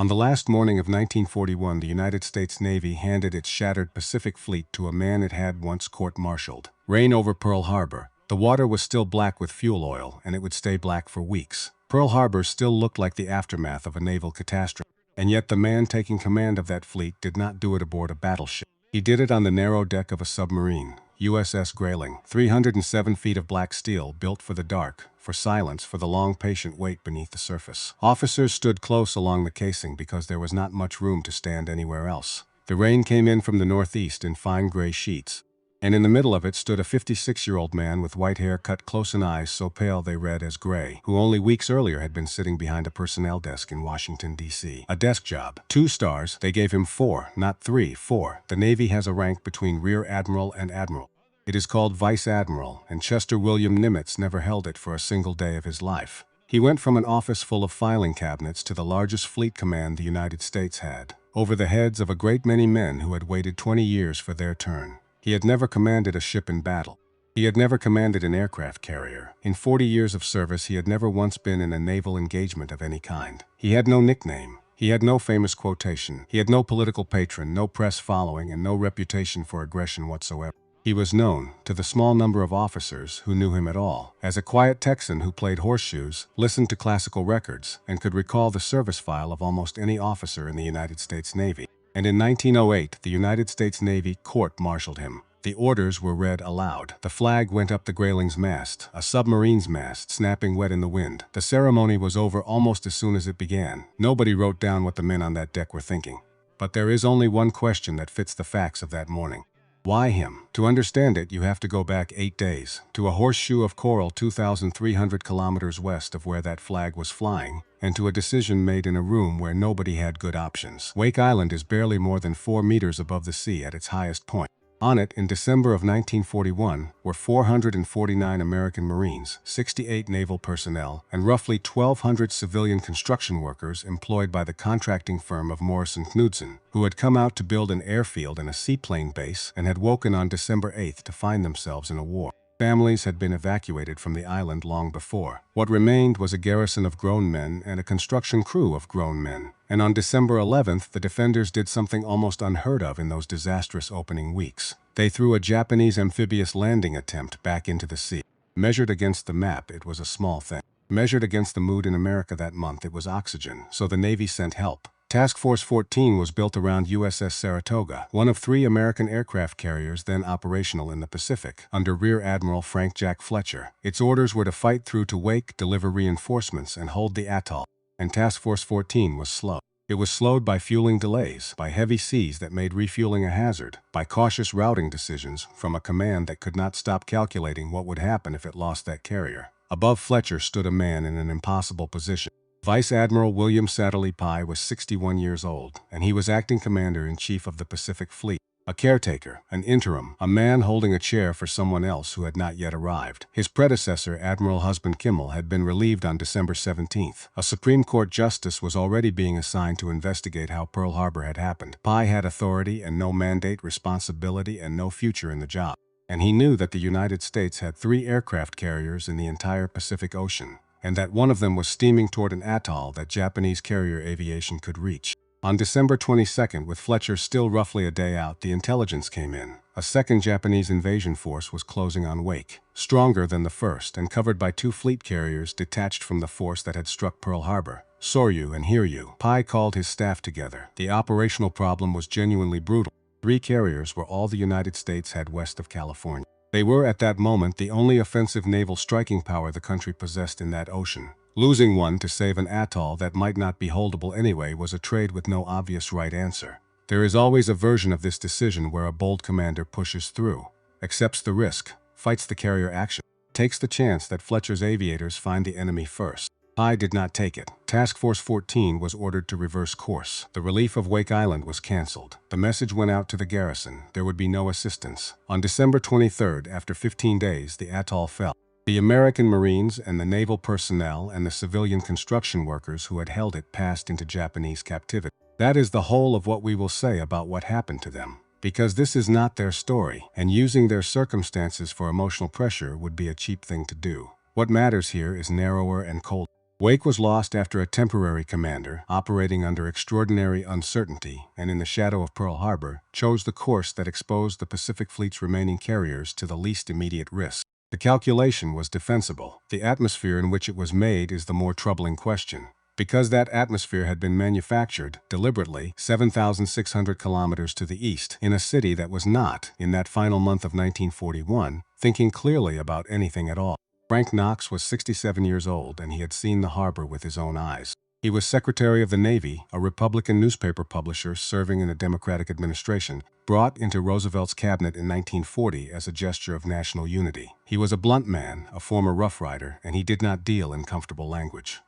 On the last morning of 1941, the United States Navy handed its shattered Pacific Fleet to a man it had once court-martialed. Rain over Pearl Harbor. The water was still black with fuel oil, and it would stay black for weeks. Pearl Harbor still looked like the aftermath of a naval catastrophe. And yet the man taking command of that fleet did not do it aboard a battleship. He did it on the narrow deck of a submarine, USS Grayling, 307 feet of black steel built for the dark, for silence, for the long patient wait beneath the surface. Officers stood close along the casing because there was not much room to stand anywhere else. The rain came in from the northeast in fine gray sheets, and in the middle of it stood a 56-year-old man with white hair cut close and eyes so pale they read as gray, who only weeks earlier had been sitting behind a personnel desk in Washington, D.C. A desk job. 2 stars. They gave him 4, not 3, 4. The Navy has a rank between Rear Admiral and Admiral. It is called Vice Admiral, and Chester William Nimitz never held it for a single day of his life. He went from an office full of filing cabinets to the largest fleet command the United States had, over the heads of a great many men who had waited 20 years for their turn. He had never commanded a ship in battle. He had never commanded an aircraft carrier. In 40 years of service, he had never once been in a naval engagement of any kind. He had no nickname. He had no famous quotation. He had no political patron, no press following, and no reputation for aggression whatsoever. He was known, to the small number of officers who knew him at all, as a quiet Texan who played horseshoes, listened to classical records, and could recall the service file of almost any officer in the United States Navy. And in 1908, the United States Navy court-martialed him. The orders were read aloud. The flag went up the Grayling's mast, a submarine's mast, snapping wet in the wind. The ceremony was over almost as soon as it began. Nobody wrote down what the men on that deck were thinking. But there is only one question that fits the facts of that morning. Why him? To understand it, you have to go back 8 days, to a horseshoe of coral 2,300 kilometers west of where that flag was flying, and to a decision made in a room where nobody had good options. Wake Island is barely more than 4 meters above the sea at its highest point. On it, in December of 1941, were 449 American Marines, 68 naval personnel, and roughly 1,200 civilian construction workers employed by the contracting firm of Morrison Knudsen, who had come out to build an airfield and a seaplane base and had woken on December 8th to find themselves in a war. Families had been evacuated from the island long before. What remained was a garrison of grown men and a construction crew of grown men. And on December 11th, the defenders did something almost unheard of in those disastrous opening weeks. They threw a Japanese amphibious landing attempt back into the sea. Measured against the map, it was a small thing. Measured against the mood in America that month, it was oxygen, so the Navy sent help. Task Force 14 was built around USS Saratoga, one of 3 American aircraft carriers then operational in the Pacific, under Rear Admiral Frank Jack Fletcher. Its orders were to fight through to Wake, deliver reinforcements, and hold the atoll. And Task Force 14 was slow. It was slowed by fueling delays, by heavy seas that made refueling a hazard, by cautious routing decisions from a command that could not stop calculating what would happen if it lost that carrier. Above Fletcher stood a man in an impossible position. Vice Admiral William Satterley Pye was 61 years old, and he was acting commander-in-chief of the Pacific Fleet. A caretaker, an interim, a man holding a chair for someone else who had not yet arrived. His predecessor, Admiral Husband Kimmel, had been relieved on December 17th. A Supreme Court justice was already being assigned to investigate how Pearl Harbor had happened. Pye had authority and no mandate, responsibility, and no future in the job. And he knew that the United States had 3 aircraft carriers in the entire Pacific Ocean, and that one of them was steaming toward an atoll that Japanese carrier aviation could reach. On December 22nd, with Fletcher still roughly a day out, the intelligence came in. A second Japanese invasion force was closing on Wake, stronger than the first and covered by 2 fleet carriers detached from the force that had struck Pearl Harbor. Soryu and Hiryu. Pye called his staff together. The operational problem was genuinely brutal. 3 carriers were all the United States had west of California. They were at that moment the only offensive naval striking power the country possessed in that ocean. Losing one to save an atoll that might not be holdable anyway was a trade with no obvious right answer. There is always a version of this decision where a bold commander pushes through, accepts the risk, fights the carrier action, takes the chance that Fletcher's aviators find the enemy first. Pye did not take it. Task Force 14 was ordered to reverse course. The relief of Wake Island was canceled. The message went out to the garrison. There would be no assistance. On December 23rd, after 15 days, the atoll fell. The American Marines and the naval personnel and the civilian construction workers who had held it passed into Japanese captivity. That is the whole of what we will say about what happened to them, because this is not their story, and using their circumstances for emotional pressure would be a cheap thing to do. What matters here is narrower and colder. Wake was lost after a temporary commander, operating under extraordinary uncertainty and in the shadow of Pearl Harbor, chose the course that exposed the Pacific Fleet's remaining carriers to the least immediate risk. The calculation was defensible. The atmosphere in which it was made is the more troubling question. Because that atmosphere had been manufactured, deliberately, 7,600 kilometers to the east, in a city that was not, in that final month of 1941, thinking clearly about anything at all. Frank Knox was 67 years old, and he had seen the harbor with his own eyes. He was Secretary of the Navy, a Republican newspaper publisher serving in a Democratic administration, brought into Roosevelt's cabinet in 1940 as a gesture of national unity. He was a blunt man, a former Rough Rider, and he did not deal in comfortable language.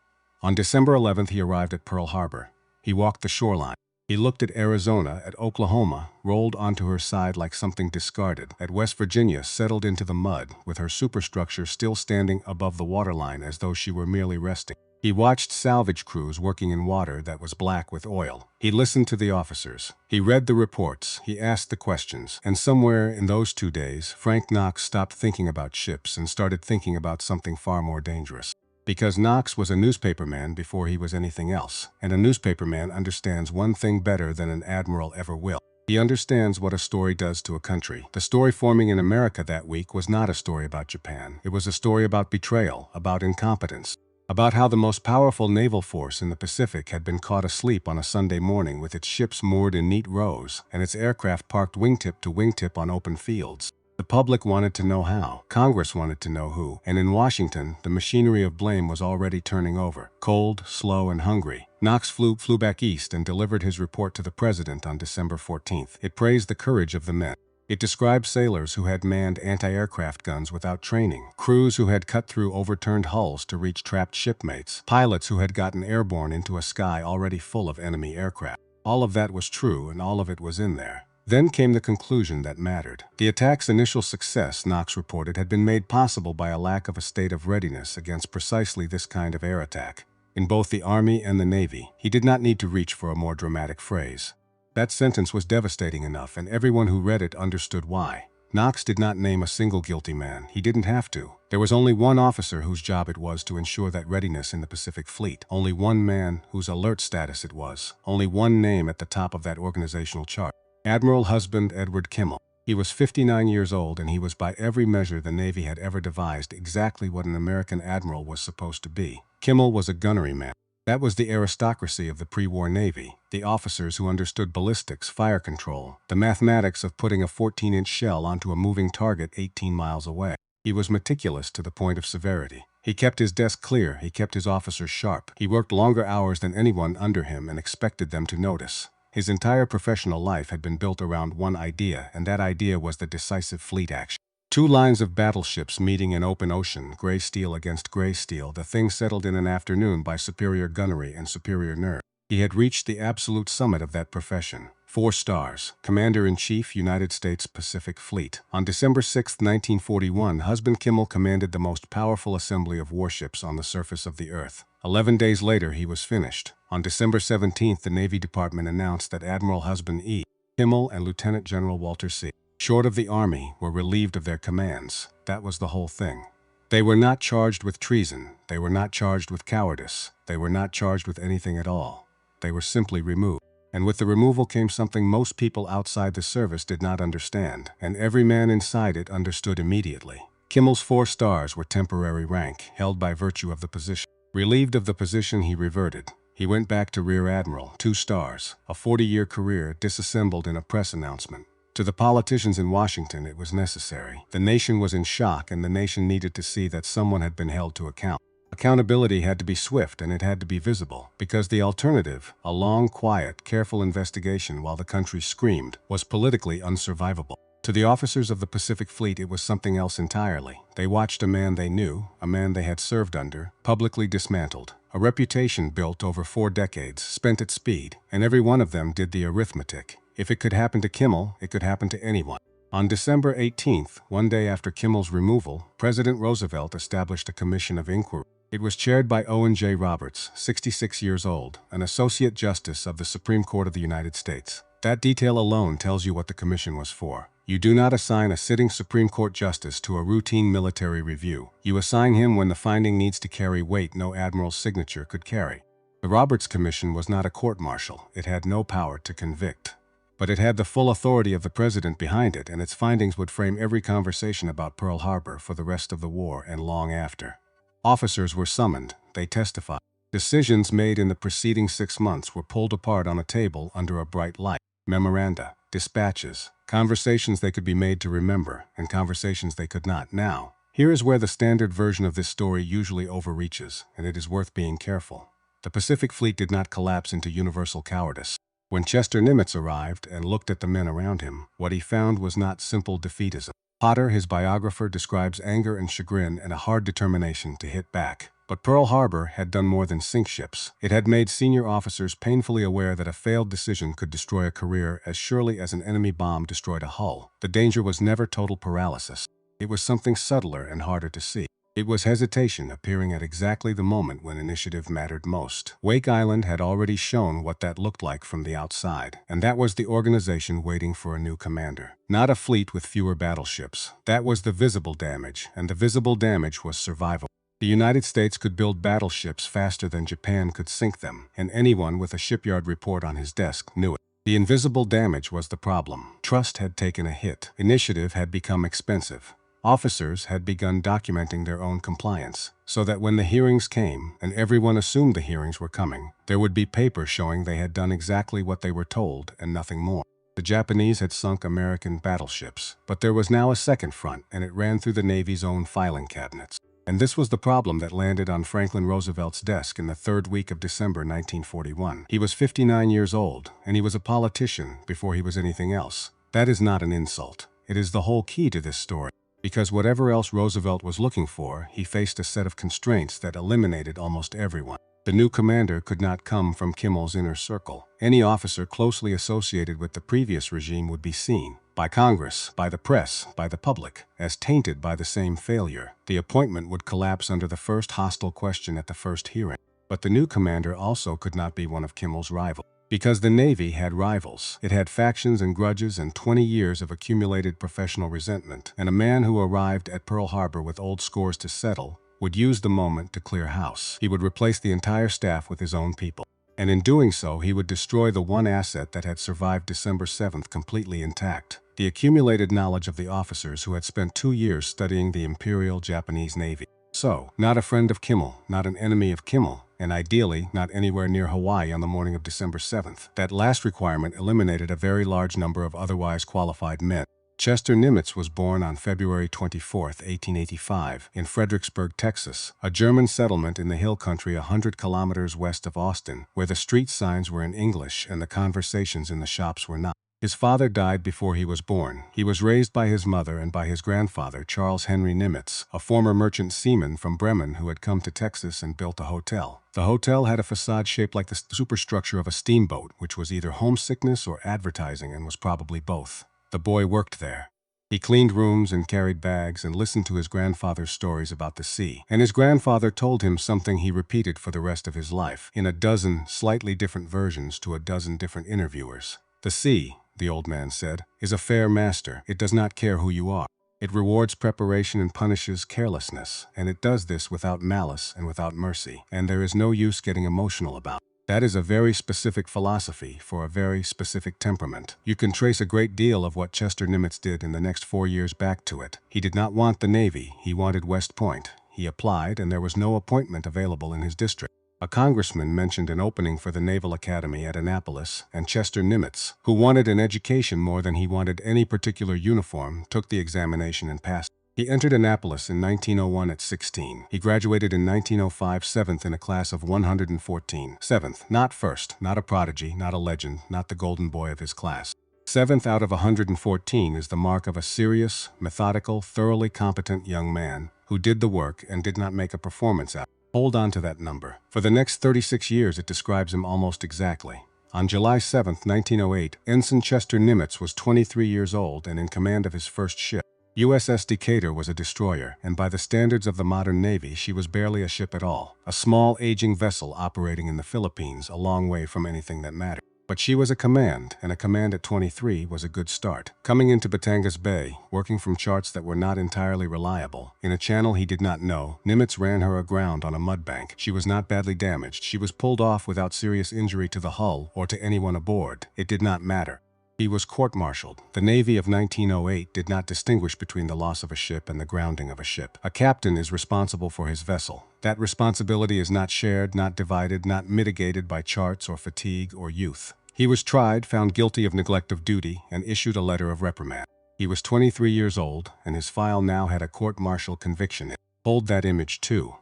On December 11th, he arrived at Pearl Harbor. He walked the shoreline. He looked at Arizona, at Oklahoma, rolled onto her side like something discarded, at West Virginia, settled into the mud, with her superstructure still standing above the waterline as though she were merely resting. He watched salvage crews working in water that was black with oil. He listened to the officers. He read the reports. He asked the questions. And somewhere in those 2 days, Frank Knox stopped thinking about ships and started thinking about something far more dangerous. Because Knox was a newspaperman before he was anything else, and a newspaperman understands one thing better than an admiral ever will. He understands what a story does to a country. The story forming in America that week was not a story about Japan. It was a story about betrayal, about incompetence, about how the most powerful naval force in the Pacific had been caught asleep on a Sunday morning with its ships moored in neat rows and its aircraft parked wingtip to wingtip on open fields. The public wanted to know how, Congress wanted to know who, and in Washington, the machinery of blame was already turning over. Cold, slow, and hungry, Knox flew back east and delivered his report to the president on December 14th. It praised the courage of the men. It described sailors who had manned anti-aircraft guns without training, crews who had cut through overturned hulls to reach trapped shipmates, pilots who had gotten airborne into a sky already full of enemy aircraft. All of that was true, and all of it was in there. Then came the conclusion that mattered. The attack's initial success, Knox reported, had been made possible by a lack of a state of readiness against precisely this kind of air attack. In both the Army and the Navy, he did not need to reach for a more dramatic phrase. That sentence was devastating enough, and everyone who read it understood why. Knox did not name a single guilty man. He didn't have to. There was only one officer whose job it was to ensure that readiness in the Pacific Fleet. Only one man whose alert status it was. Only one name at the top of that organizational chart. Admiral Husband Edward Kimmel. He was 59 years old, and he was by every measure the Navy had ever devised exactly what an American admiral was supposed to be. Kimmel was a gunnery man. That was the aristocracy of the pre-war Navy, the officers who understood ballistics, fire control, the mathematics of putting a 14-inch shell onto a moving target 18 miles away. He was meticulous to the point of severity. He kept his desk clear, he kept his officers sharp. He worked longer hours than anyone under him and expected them to notice. His entire professional life had been built around one idea, and that idea was the decisive fleet action. 2 lines of battleships meeting in open ocean, gray steel against gray steel, the thing settled in an afternoon by superior gunnery and superior nerve. He had reached the absolute summit of that profession. 4 stars, Commander-in-Chief, United States Pacific Fleet. On December 6, 1941, Husband Kimmel commanded the most powerful assembly of warships on the surface of the Earth. 11 days later, he was finished. On December 17th, the Navy Department announced that Admiral Husband E. Kimmel and Lieutenant General Walter C. Short of the Army were relieved of their commands. That was the whole thing. They were not charged with treason. They were not charged with cowardice. They were not charged with anything at all. They were simply removed. And with the removal came something most people outside the service did not understand, and every man inside it understood immediately. Kimmel's 4 stars were temporary rank, held by virtue of the position. Relieved of the position, he reverted. He went back to Rear Admiral, 2 stars, a 40-year career disassembled in a press announcement. To the politicians in Washington, it was necessary. The nation was in shock, and the nation needed to see that someone had been held to account. Accountability had to be swift, and it had to be visible, because the alternative, a long, quiet, careful investigation while the country screamed, was politically unsurvivable. To the officers of the Pacific Fleet, it was something else entirely. They watched a man they knew, a man they had served under, publicly dismantled. A reputation built over 4 decades, spent at speed, and every one of them did the arithmetic. If it could happen to Kimmel, it could happen to anyone. On December 18th, one day after Kimmel's removal, President Roosevelt established a commission of inquiry. It was chaired by Owen J. Roberts, 66 years old, an Associate Justice of the Supreme Court of the United States. That detail alone tells you what the commission was for. You do not assign a sitting Supreme Court justice to a routine military review. You assign him when the finding needs to carry weight no admiral's signature could carry. The Roberts Commission was not a court-martial. It had no power to convict. But it had the full authority of the president behind it, and its findings would frame every conversation about Pearl Harbor for the rest of the war and long after. Officers were summoned. They testified. Decisions made in the preceding 6 months were pulled apart on a table under a bright light. Memoranda, dispatches, conversations they could be made to remember, and conversations they could not. Now, here is where the standard version of this story usually overreaches, and it is worth being careful. The Pacific Fleet did not collapse into universal cowardice. When Chester Nimitz arrived and looked at the men around him, what he found was not simple defeatism. Potter, his biographer, describes anger and chagrin and a hard determination to hit back. But Pearl Harbor had done more than sink ships. It had made senior officers painfully aware that a failed decision could destroy a career as surely as an enemy bomb destroyed a hull. The danger was never total paralysis. It was something subtler and harder to see. It was hesitation appearing at exactly the moment when initiative mattered most. Wake Island had already shown what that looked like from the outside, and that was the organization waiting for a new commander. Not a fleet with fewer battleships. That was the visible damage, and the visible damage was survival. The United States could build battleships faster than Japan could sink them, and anyone with a shipyard report on his desk knew it. The invisible damage was the problem. Trust had taken a hit. Initiative had become expensive. Officers had begun documenting their own compliance, so that when the hearings came, and everyone assumed the hearings were coming, there would be paper showing they had done exactly what they were told and nothing more. The Japanese had sunk American battleships, but there was now a second front, and it ran through the Navy's own filing cabinets. And this was the problem that landed on Franklin Roosevelt's desk in the third week of December 1941. He was 59 years old, and he was a politician before he was anything else. That is not an insult. It is the whole key to this story. Because whatever else Roosevelt was looking for, he faced a set of constraints that eliminated almost everyone. The new commander could not come from Kimmel's inner circle. Any officer closely associated with the previous regime would be seen, by Congress, by the press, by the public, as tainted by the same failure. The appointment would collapse under the first hostile question at the first hearing. But the new commander also could not be one of Kimmel's rivals. Because the Navy had rivals. It had factions and grudges and 20 years of accumulated professional resentment, and a man who arrived at Pearl Harbor with old scores to settle would use the moment to clear house. He would replace the entire staff with his own people. And in doing so, he would destroy the one asset that had survived December 7th completely intact. The accumulated knowledge of the officers who had spent 2 years studying the Imperial Japanese Navy. So, not a friend of Kimmel, not an enemy of Kimmel, and ideally not anywhere near Hawaii on the morning of December 7th. That last requirement eliminated a very large number of otherwise qualified men. Chester Nimitz was born on February 24, 1885, in Fredericksburg, Texas, a German settlement in the hill country 100 kilometers west of Austin, where the street signs were in English and the conversations in the shops were not. His father died before he was born. He was raised by his mother and by his grandfather, Charles Henry Nimitz, a former merchant seaman from Bremen who had come to Texas and built a hotel. The hotel had a facade shaped like the superstructure of a steamboat, which was either homesickness or advertising and was probably both. The boy worked there. He cleaned rooms and carried bags and listened to his grandfather's stories about the sea. And his grandfather told him something he repeated for the rest of his life, in a dozen slightly different versions to a dozen different interviewers. The sea, the old man said, is a fair master. It does not care who you are. It rewards preparation and punishes carelessness, and it does this without malice and without mercy, and there is no use getting emotional about it. That is a very specific philosophy for a very specific temperament. You can trace a great deal of what Chester Nimitz did in the next 4 years back to it. He did not want the Navy, he wanted West Point. He applied, and there was no appointment available in his district. A congressman mentioned an opening for the Naval Academy at Annapolis, and Chester Nimitz, who wanted an education more than he wanted any particular uniform, took the examination and passed. He entered Annapolis in 1901 at 16. He graduated in 1905 7th in a class of 114. 7th, not first, not a prodigy, not a legend, not the golden boy of his class. 7th out of 114 is the mark of a serious, methodical, thoroughly competent young man who did the work and did not make a performance out. Hold on to that number. For the next 36 years it describes him almost exactly. On July 7, 1908, Ensign Chester Nimitz was 23 years old and in command of his first ship. USS Decatur was a destroyer, and by the standards of the modern Navy, she was barely a ship at all. A small, aging vessel operating in the Philippines, a long way from anything that mattered. But she was a command, and a command at 23 was a good start. Coming into Batangas Bay, working from charts that were not entirely reliable, in a channel he did not know, Nimitz ran her aground on a mudbank. She was not badly damaged. She was pulled off without serious injury to the hull or to anyone aboard. It did not matter. He was court-martialed. The Navy of 1908 did not distinguish between the loss of a ship and the grounding of a ship. A captain is responsible for his vessel. That responsibility is not shared, not divided, not mitigated by charts or fatigue or youth. He was tried, found guilty of neglect of duty, and issued a letter of reprimand. He was 23 years old, and his file now had a court-martial conviction in it. Hold that image too.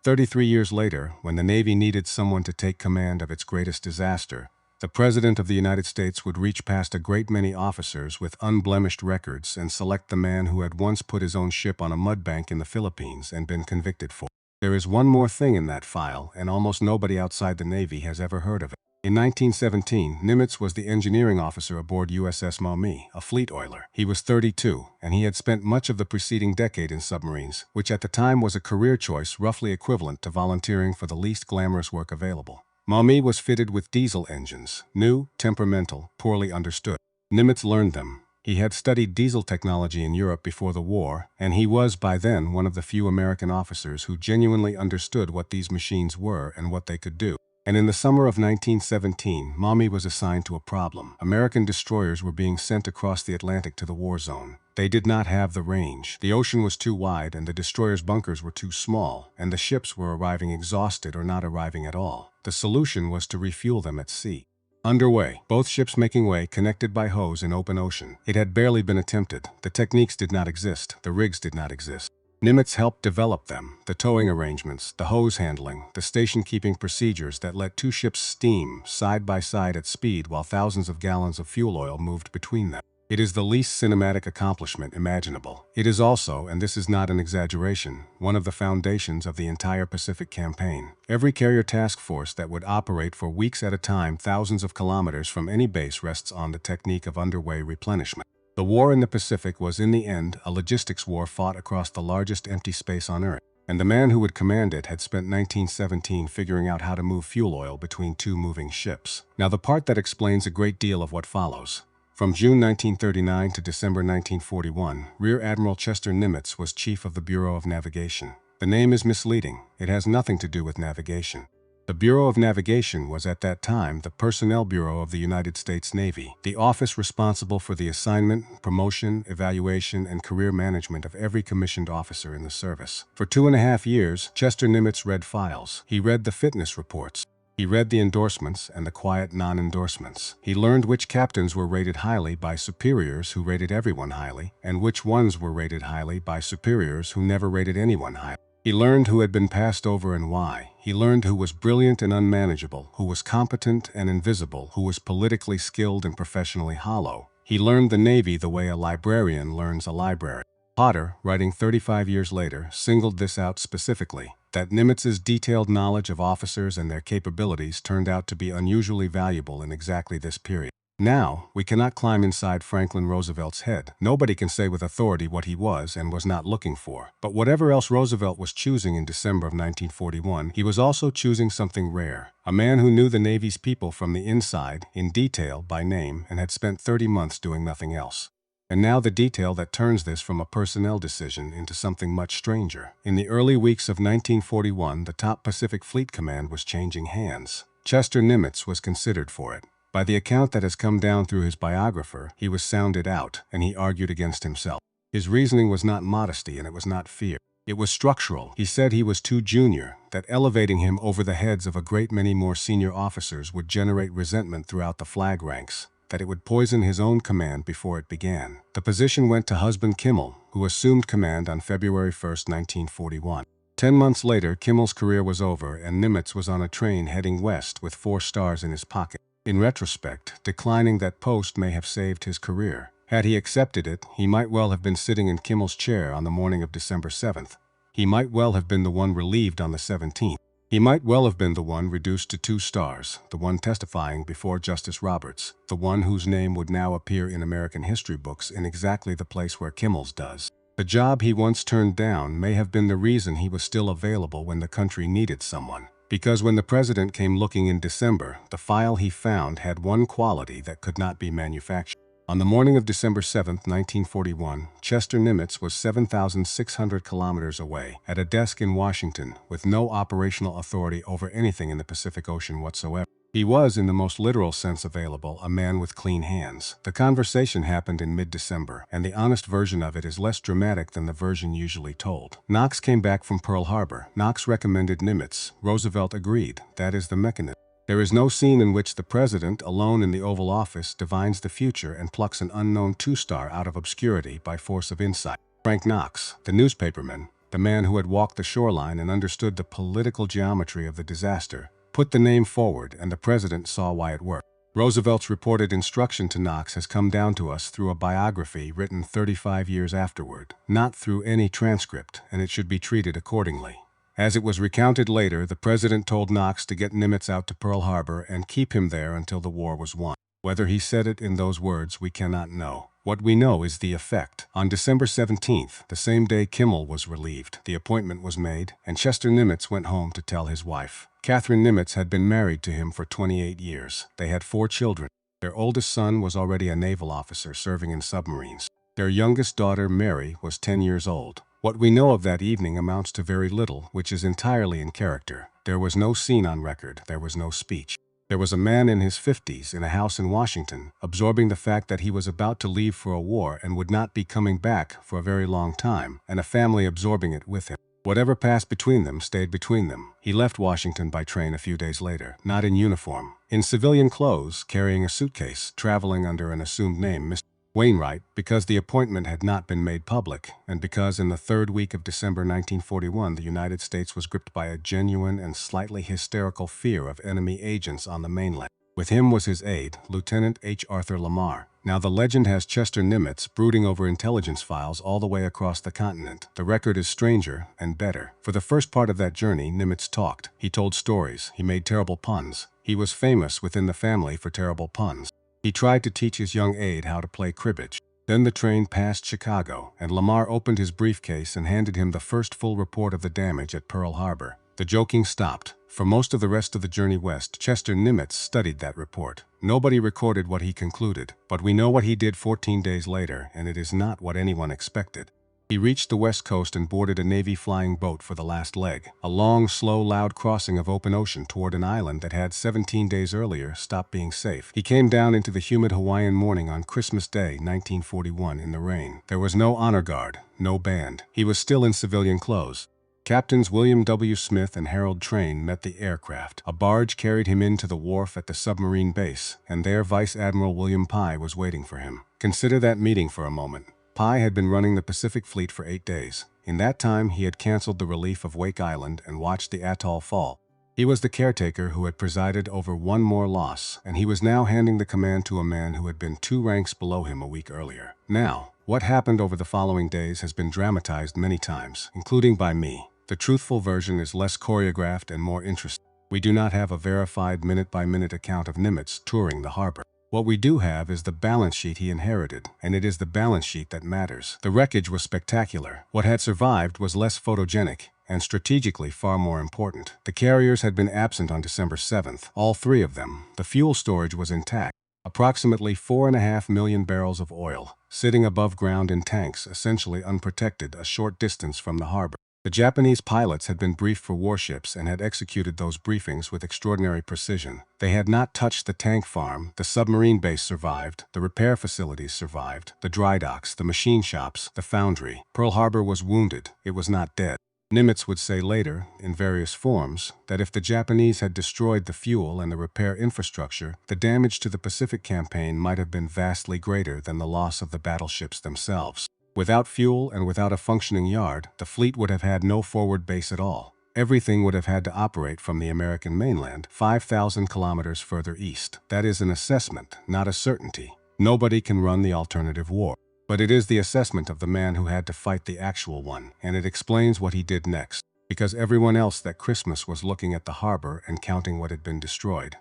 33 years later, when the Navy needed someone to take command of its greatest disaster, the President of the United States would reach past a great many officers with unblemished records and select the man who had once put his own ship on a mudbank in the Philippines and been convicted for. There is one more thing in that file, and almost nobody outside the Navy has ever heard of it. In 1917, Nimitz was the engineering officer aboard USS Maumee, a fleet oiler. He was 32, and he had spent much of the preceding decade in submarines, which at the time was a career choice roughly equivalent to volunteering for the least glamorous work available. Maumee was fitted with diesel engines, new, temperamental, poorly understood. Nimitz learned them. He had studied diesel technology in Europe before the war, and he was by then one of the few American officers who genuinely understood what these machines were and what they could do. And in the summer of 1917, Maumee was assigned to a problem. American destroyers were being sent across the Atlantic to the war zone. They did not have the range. The ocean was too wide, and the destroyers' bunkers were too small, and the ships were arriving exhausted or not arriving at all. The solution was to refuel them at sea. Underway, both ships making way, connected by hose in open ocean. It had barely been attempted. The techniques did not exist. The rigs did not exist. Nimitz helped develop them, the towing arrangements, the hose handling, the station-keeping procedures that let two ships steam side by side at speed while thousands of gallons of fuel oil moved between them. It is the least cinematic accomplishment imaginable. It is also, and this is not an exaggeration, one of the foundations of the entire Pacific campaign. Every carrier task force that would operate for weeks at a time thousands of kilometers from any base rests on the technique of underway replenishment. The war in the Pacific was in the end a logistics war fought across the largest empty space on Earth, and the man who would command it had spent 1917 figuring out how to move fuel oil between two moving ships. Now the part that explains a great deal of what follows. From June 1939 to December 1941, Rear Admiral Chester Nimitz was Chief of the Bureau of Navigation. The name is misleading. It has nothing to do with navigation. The Bureau of Navigation was at that time the Personnel Bureau of the United States Navy, the office responsible for the assignment, promotion, evaluation, and career management of every commissioned officer in the service. For 2.5 years, Chester Nimitz read files. He read the fitness reports. He read the endorsements and the quiet non-endorsements. He learned which captains were rated highly by superiors who rated everyone highly, and which ones were rated highly by superiors who never rated anyone highly. He learned who had been passed over and why. He learned who was brilliant and unmanageable, who was competent and invisible, who was politically skilled and professionally hollow. He learned the Navy the way a librarian learns a library. Potter, writing 35 years later, singled this out specifically, that Nimitz's detailed knowledge of officers and their capabilities turned out to be unusually valuable in exactly this period. Now, we cannot climb inside Franklin Roosevelt's head. Nobody can say with authority what he was and was not looking for. But whatever else Roosevelt was choosing in December of 1941, he was also choosing something rare. A man who knew the Navy's people from the inside, in detail, by name, and had spent 30 months doing nothing else. And now the detail that turns this from a personnel decision into something much stranger. In the early weeks of 1941, the top Pacific Fleet Command was changing hands. Chester Nimitz was considered for it. By the account that has come down through his biographer, he was sounded out, and he argued against himself. His reasoning was not modesty, and it was not fear. It was structural. He said he was too junior, that elevating him over the heads of a great many more senior officers would generate resentment throughout the flag ranks, that it would poison his own command before it began. The position went to husband Kimmel, who assumed command on February 1, 1941. 10 months later, Kimmel's career was over, and Nimitz was on a train heading west with 4 stars in his pocket. In retrospect, declining that post may have saved his career. Had he accepted it, he might well have been sitting in Kimmel's chair on the morning of December 7th. He might well have been the one relieved on the 17th. He might well have been the one reduced to 2 stars, the one testifying before Justice Roberts, the one whose name would now appear in American history books in exactly the place where Kimmel's does. The job he once turned down may have been the reason he was still available when the country needed someone. Because when the president came looking in December, the file he found had one quality that could not be manufactured. On the morning of December 7, 1941, Chester Nimitz was 7,600 kilometers away at a desk in Washington with no operational authority over anything in the Pacific Ocean whatsoever. He was, in the most literal sense available, a man with clean hands. The conversation happened in mid-December, and the honest version of it is less dramatic than the version usually told. Knox came back from Pearl Harbor. Knox recommended Nimitz. Roosevelt agreed. That is the mechanism. There is no scene in which the president, alone in the Oval Office, divines the future and plucks an unknown two-star out of obscurity by force of insight. Frank Knox, the newspaperman, the man who had walked the shoreline and understood the political geometry of the disaster, put the name forward, and the president saw why it worked. Roosevelt's reported instruction to Knox has come down to us through a biography written 35 years afterward, not through any transcript, and it should be treated accordingly. As it was recounted later, the president told Knox to get Nimitz out to Pearl Harbor and keep him there until the war was won. Whether he said it in those words, we cannot know. What we know is the effect. On December 17th, the same day Kimmel was relieved, the appointment was made, and Chester Nimitz went home to tell his wife. Catherine Nimitz had been married to him for 28 years. They had 4 children. Their oldest son was already a naval officer serving in submarines. Their youngest daughter, Mary, was 10 years old. What we know of that evening amounts to very little, which is entirely in character. There was no scene on record. There was no speech. There was a man in his 50s in a house in Washington, absorbing the fact that he was about to leave for a war and would not be coming back for a very long time, and a family absorbing it with him. Whatever passed between them stayed between them. He left Washington by train a few days later, not in uniform, in civilian clothes, carrying a suitcase, traveling under an assumed name, Mr. Wainwright, because the appointment had not been made public, and because in the 3rd week of December 1941 the United States was gripped by a genuine and slightly hysterical fear of enemy agents on the mainland. With him was his aide, Lieutenant H. Arthur Lamar. Now the legend has Chester Nimitz brooding over intelligence files all the way across the continent. The record is stranger and better. For the first part of that journey, Nimitz talked. He told stories. He made terrible puns. He was famous within the family for terrible puns. He tried to teach his young aide how to play cribbage. Then the train passed Chicago, and Lamar opened his briefcase and handed him the first full report of the damage at Pearl Harbor. The joking stopped. For most of the rest of the journey west, Chester Nimitz studied that report. Nobody recorded what he concluded, but we know what he did 14 days later, and it is not what anyone expected. He reached the west coast and boarded a Navy flying boat for the last leg, a long, slow, loud crossing of open ocean toward an island that had 17 days earlier stopped being safe. He came down into the humid Hawaiian morning on Christmas Day, 1941, in the rain. There was no honor guard, no band. He was still in civilian clothes. Captains William W. Smith and Harold Train met the aircraft. A barge carried him into the wharf at the submarine base, and there Vice Admiral William Pye was waiting for him. Consider that meeting for a moment. Pye had been running the Pacific Fleet for 8 days. In that time, he had canceled the relief of Wake Island and watched the atoll fall. He was the caretaker who had presided over one more loss, and he was now handing the command to a man who had been 2 ranks below him a week earlier. Now, what happened over the following days has been dramatized many times, including by me. The truthful version is less choreographed and more interesting. We do not have a verified minute-by-minute account of Nimitz touring the harbor. What we do have is the balance sheet he inherited, and it is the balance sheet that matters. The wreckage was spectacular. What had survived was less photogenic, and strategically far more important. The carriers had been absent on December 7th, all 3 of them. The fuel storage was intact. Approximately 4.5 million barrels of oil, sitting above ground in tanks, essentially unprotected, a short distance from the harbor. The Japanese pilots had been briefed for warships and had executed those briefings with extraordinary precision. They had not touched the tank farm. The submarine base survived. The repair facilities survived. The dry docks, the machine shops, the foundry. Pearl Harbor was wounded. It was not dead. Nimitz would say later, in various forms, that if the Japanese had destroyed the fuel and the repair infrastructure, the damage to the Pacific campaign might have been vastly greater than the loss of the battleships themselves. Without fuel and without a functioning yard, the fleet would have had no forward base at all. Everything would have had to operate from the American mainland, 5,000 kilometers further east. That is an assessment, not a certainty. Nobody can run the alternative war. But it is the assessment of the man who had to fight the actual one, and it explains what he did next, because everyone else that Christmas was looking at the harbor and counting what had been destroyed.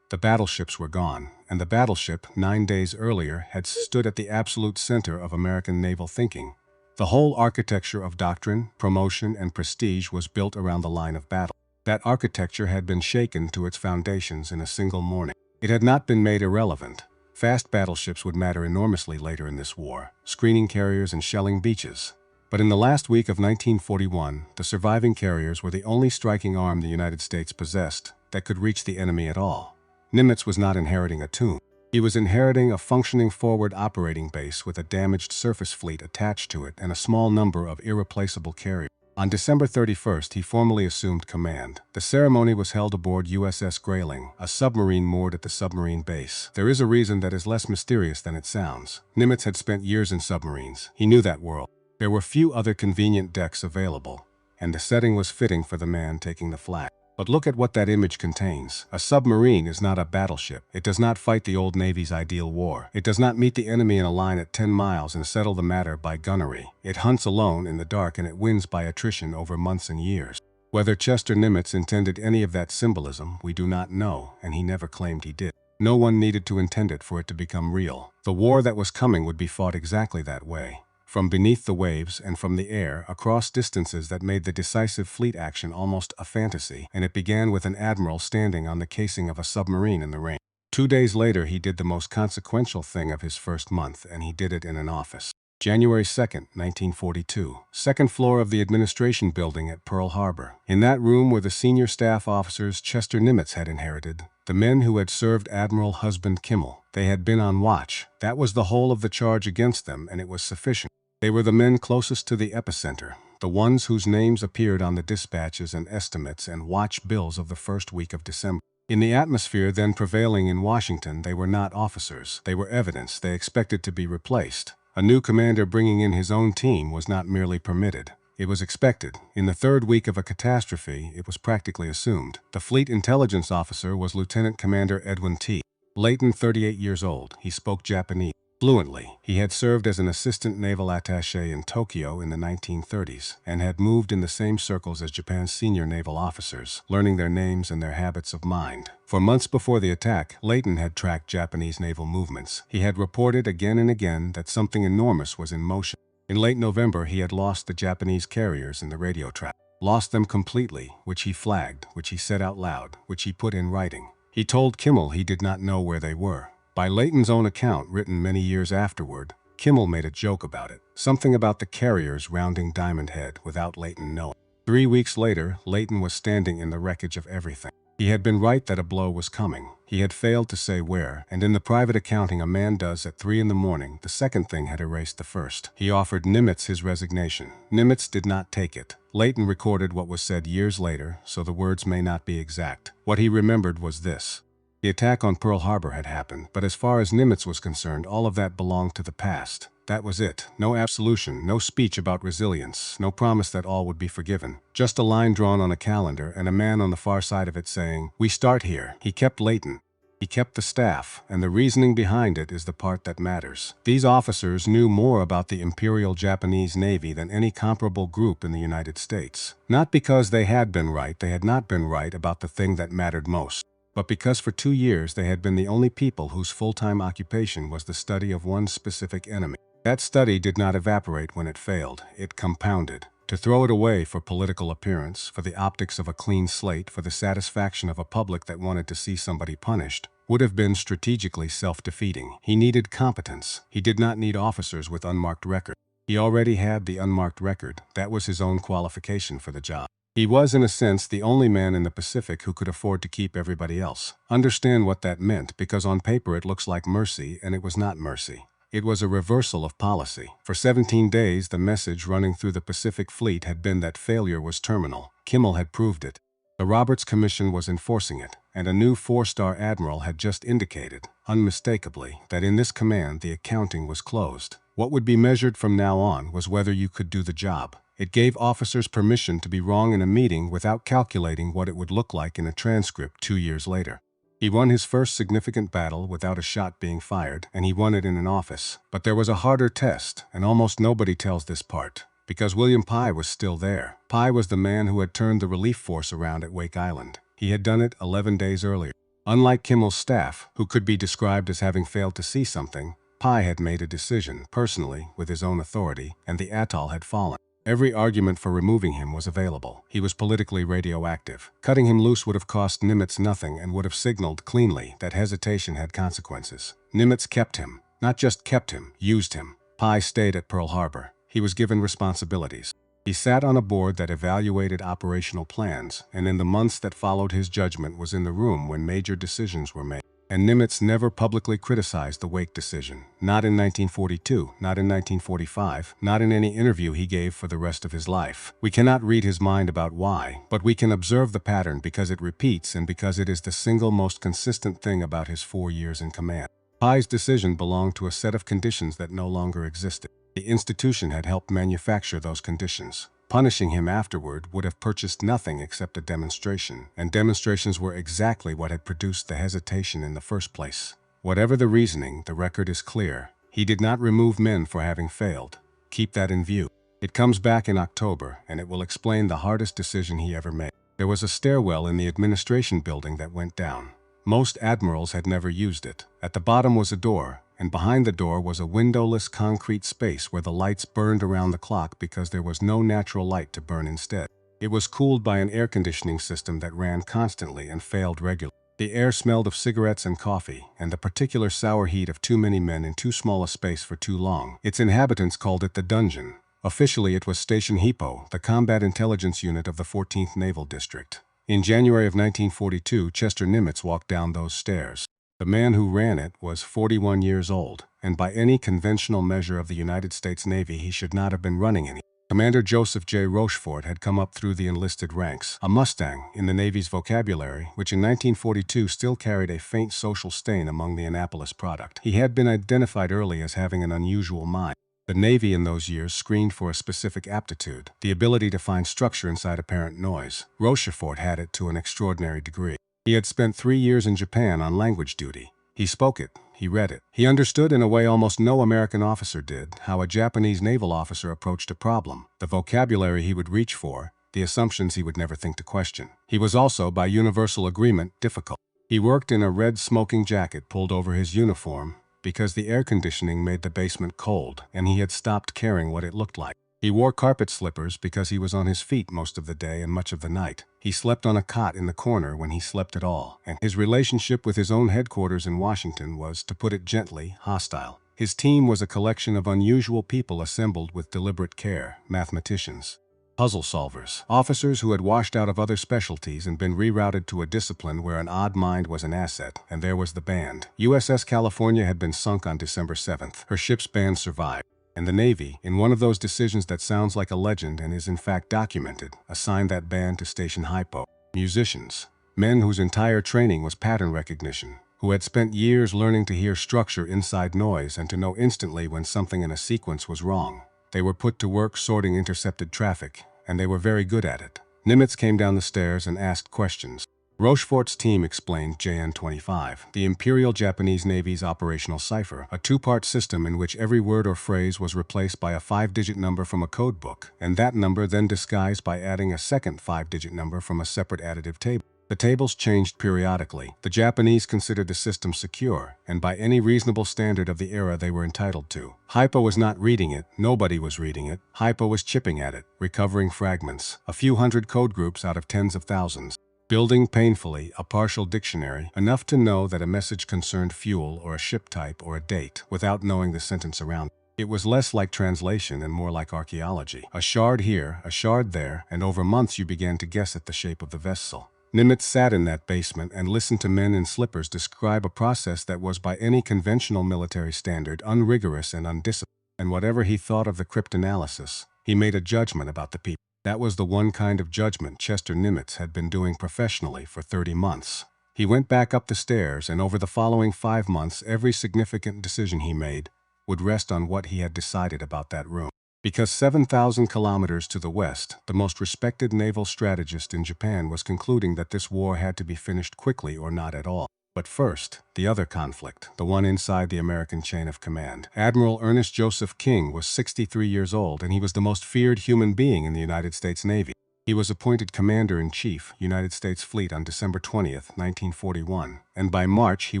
The battleships were gone, and the battleship, 9 days earlier, had stood at the absolute center of American naval thinking. The whole architecture of doctrine, promotion, and prestige was built around the line of battle. That architecture had been shaken to its foundations in a single morning. It had not been made irrelevant. Fast battleships would matter enormously later in this war, screening carriers and shelling beaches. But in the last week of 1941, the surviving carriers were the only striking arm the United States possessed that could reach the enemy at all. Nimitz was not inheriting a tomb. He was inheriting a functioning forward operating base with a damaged surface fleet attached to it and a small number of irreplaceable carriers. On December 31st, he formally assumed command. The ceremony was held aboard USS Grayling, a submarine moored at the submarine base. There is a reason that is less mysterious than it sounds. Nimitz had spent years in submarines. He knew that world. There were few other convenient decks available, and the setting was fitting for the man taking the flag. But look at what that image contains. A submarine is not a battleship. It does not fight the old Navy's ideal war. It does not meet the enemy in a line at 10 miles and settle the matter by gunnery. It hunts alone in the dark, and it wins by attrition over months and years. Whether Chester Nimitz intended any of that symbolism, we do not know, and he never claimed he did. No one needed to intend it for it to become real. The war that was coming would be fought exactly that way. From beneath the waves and from the air, across distances that made the decisive fleet action almost a fantasy, and it began with an admiral standing on the casing of a submarine in the rain. 2 days later, he did the most consequential thing of his first month, and he did it in an office. January 2nd, 1942, second floor of the administration building at Pearl Harbor. In that room were the senior staff officers Chester Nimitz had inherited, the men who had served Admiral Husband Kimmel. They had been on watch. That was the whole of the charge against them, and it was sufficient. They were the men closest to the epicenter, the ones whose names appeared on the dispatches and estimates and watch bills of the first week of December. In the atmosphere then prevailing in Washington, they were not officers. They were evidence. They expected to be replaced. A new commander bringing in his own team was not merely permitted. It was expected. In the third week of a catastrophe, it was practically assumed. The fleet intelligence officer was Lieutenant Commander Edwin T. Layton, 38 years old. He spoke Japanese fluently. He had served as an assistant naval attaché in Tokyo in the 1930s and had moved in the same circles as Japan's senior naval officers, learning their names and their habits of mind. For months before the attack, Layton had tracked Japanese naval movements. He had reported again and again that something enormous was in motion. In late November, he had lost the Japanese carriers in the radio traffic. Lost them completely, which he flagged, which he said out loud, which he put in writing. He told Kimmel he did not know where they were. By Layton's own account, written many years afterward, Kimmel made a joke about it. Something about the carriers rounding Diamond Head without Layton knowing. 3 weeks later, Layton was standing in the wreckage of everything. He had been right that a blow was coming. He had failed to say where, and in the private accounting a man does at 3 in the morning, the second thing had erased the first. He offered Nimitz his resignation. Nimitz did not take it. Layton recorded what was said years later, so the words may not be exact. What he remembered was this. The attack on Pearl Harbor had happened, but as far as Nimitz was concerned, all of that belonged to the past. That was it. No absolution, no speech about resilience, no promise that all would be forgiven. Just a line drawn on a calendar and a man on the far side of it saying, "We start here." He kept Layton. He kept the staff, and the reasoning behind it is the part that matters. These officers knew more about the Imperial Japanese Navy than any comparable group in the United States. Not because they had been right, they had not been right about the thing that mattered most, but because for 2 years they had been the only people whose full-time occupation was the study of one specific enemy. That study did not evaporate when it failed. It compounded. To throw it away for political appearance, for the optics of a clean slate, for the satisfaction of a public that wanted to see somebody punished, would have been strategically self-defeating. He needed competence. He did not need officers with unmarked record. He already had the unmarked record. That was his own qualification for the job. He was, in a sense, the only man in the Pacific who could afford to keep everybody else. Understand what that meant, because on paper it looks like mercy, and it was not mercy. It was a reversal of policy. For 17 days, the message running through the Pacific Fleet had been that failure was terminal. Kimmel had proved it. The Roberts Commission was enforcing it, and a new 4-star admiral had just indicated, unmistakably, that in this command the accounting was closed. What would be measured from now on was whether you could do the job. It gave officers permission to be wrong in a meeting without calculating what it would look like in a transcript 2 years later. He won his first significant battle without a shot being fired, and he won it in an office. But there was a harder test, and almost nobody tells this part, because William Pye was still there. Pye was the man who had turned the relief force around at Wake Island. He had done it 11 days earlier. Unlike Kimmel's staff, who could be described as having failed to see something, Pye had made a decision, personally, with his own authority, and the atoll had fallen. Every argument for removing him was available. He was politically radioactive. Cutting him loose would have cost Nimitz nothing and would have signaled cleanly that hesitation had consequences. Nimitz kept him. Not just kept him, used him. Pai stayed at Pearl Harbor. He was given responsibilities. He sat on a board that evaluated operational plans, and in the months that followed his judgment was in the room when major decisions were made. And Nimitz never publicly criticized the Wake decision. Not in 1942, not in 1945, not in any interview he gave for the rest of his life. We cannot read his mind about why, but we can observe the pattern because it repeats and because it is the single most consistent thing about his 4 years in command. Pai's decision belonged to a set of conditions that no longer existed. The institution had helped manufacture those conditions. Punishing him afterward would have purchased nothing except a demonstration, and demonstrations were exactly what had produced the hesitation in the first place. Whatever the reasoning, the record is clear. He did not remove men for having failed. Keep that in view. It comes back in October, and it will explain the hardest decision he ever made. There was a stairwell in the administration building that went down. Most admirals had never used it. At the bottom was a door, and behind the door was a windowless concrete space where the lights burned around the clock because there was no natural light to burn instead. It was cooled by an air conditioning system that ran constantly and failed regularly. The air smelled of cigarettes and coffee, and the particular sour heat of too many men in too small a space for too long. Its inhabitants called it the dungeon. Officially, it was Station Hippo, the combat intelligence unit of the 14th Naval District. In January of 1942, Chester Nimitz walked down those stairs. The man who ran it was 41 years old, and by any conventional measure of the United States Navy he should not have been running any. Commander Joseph J. Rochefort had come up through the enlisted ranks, a Mustang in the Navy's vocabulary, which in 1942 still carried a faint social stain among the Annapolis product. He had been identified early as having an unusual mind. The Navy in those years screened for a specific aptitude, the ability to find structure inside apparent noise. Rochefort had it to an extraordinary degree. He had spent 3 years in Japan on language duty. He spoke it, he read it. He understood in a way almost no American officer did how a Japanese naval officer approached a problem, the vocabulary he would reach for, the assumptions he would never think to question. He was also, by universal agreement, difficult. He worked in a red smoking jacket pulled over his uniform because the air conditioning made the basement cold, and he had stopped caring what it looked like. He wore carpet slippers because he was on his feet most of the day and much of the night. He slept on a cot in the corner when he slept at all, and his relationship with his own headquarters in Washington was, to put it gently, hostile. His team was a collection of unusual people assembled with deliberate care: mathematicians, puzzle solvers, officers who had washed out of other specialties and been rerouted to a discipline where an odd mind was an asset, and there was the band. USS California had been sunk on December 7th. Her ship's band survived. And the Navy, in one of those decisions that sounds like a legend and is in fact documented, assigned that band to Station Hippo. Musicians, men whose entire training was pattern recognition, who had spent years learning to hear structure inside noise and to know instantly when something in a sequence was wrong. They were put to work sorting intercepted traffic, and they were very good at it. Nimitz came down the stairs and asked questions. Rochefort's team explained JN-25, the Imperial Japanese Navy's operational cipher, a 2-part system in which every word or phrase was replaced by a 5-digit number from a code book, and that number then disguised by adding a second 5-digit number from a separate additive table. The tables changed periodically. The Japanese considered the system secure, and by any reasonable standard of the era they were entitled to. Hippo was not reading it, nobody was reading it. Hippo was chipping at it, recovering fragments, a few hundred code groups out of tens of thousands. Building painfully a partial dictionary, enough to know that a message concerned fuel or a ship type or a date, without knowing the sentence around it. It was less like translation and more like archaeology. A shard here, a shard there, and over months you began to guess at the shape of the vessel. Nimitz sat in that basement and listened to men in slippers describe a process that was by any conventional military standard unrigorous and undisciplined. And whatever he thought of the cryptanalysis, he made a judgment about the people. That was the one kind of judgment Chester Nimitz had been doing professionally for 30 months. He went back up the stairs, and over the following 5 months every significant decision he made would rest on what he had decided about that room. Because 7,000 kilometers to the west, the most respected naval strategist in Japan was concluding that this war had to be finished quickly or not at all. But first, the other conflict, the one inside the American chain of command. Admiral Ernest Joseph King was 63 years old, and he was the most feared human being in the United States Navy. He was appointed Commander-in-Chief, United States Fleet on December 20th, 1941, and by March he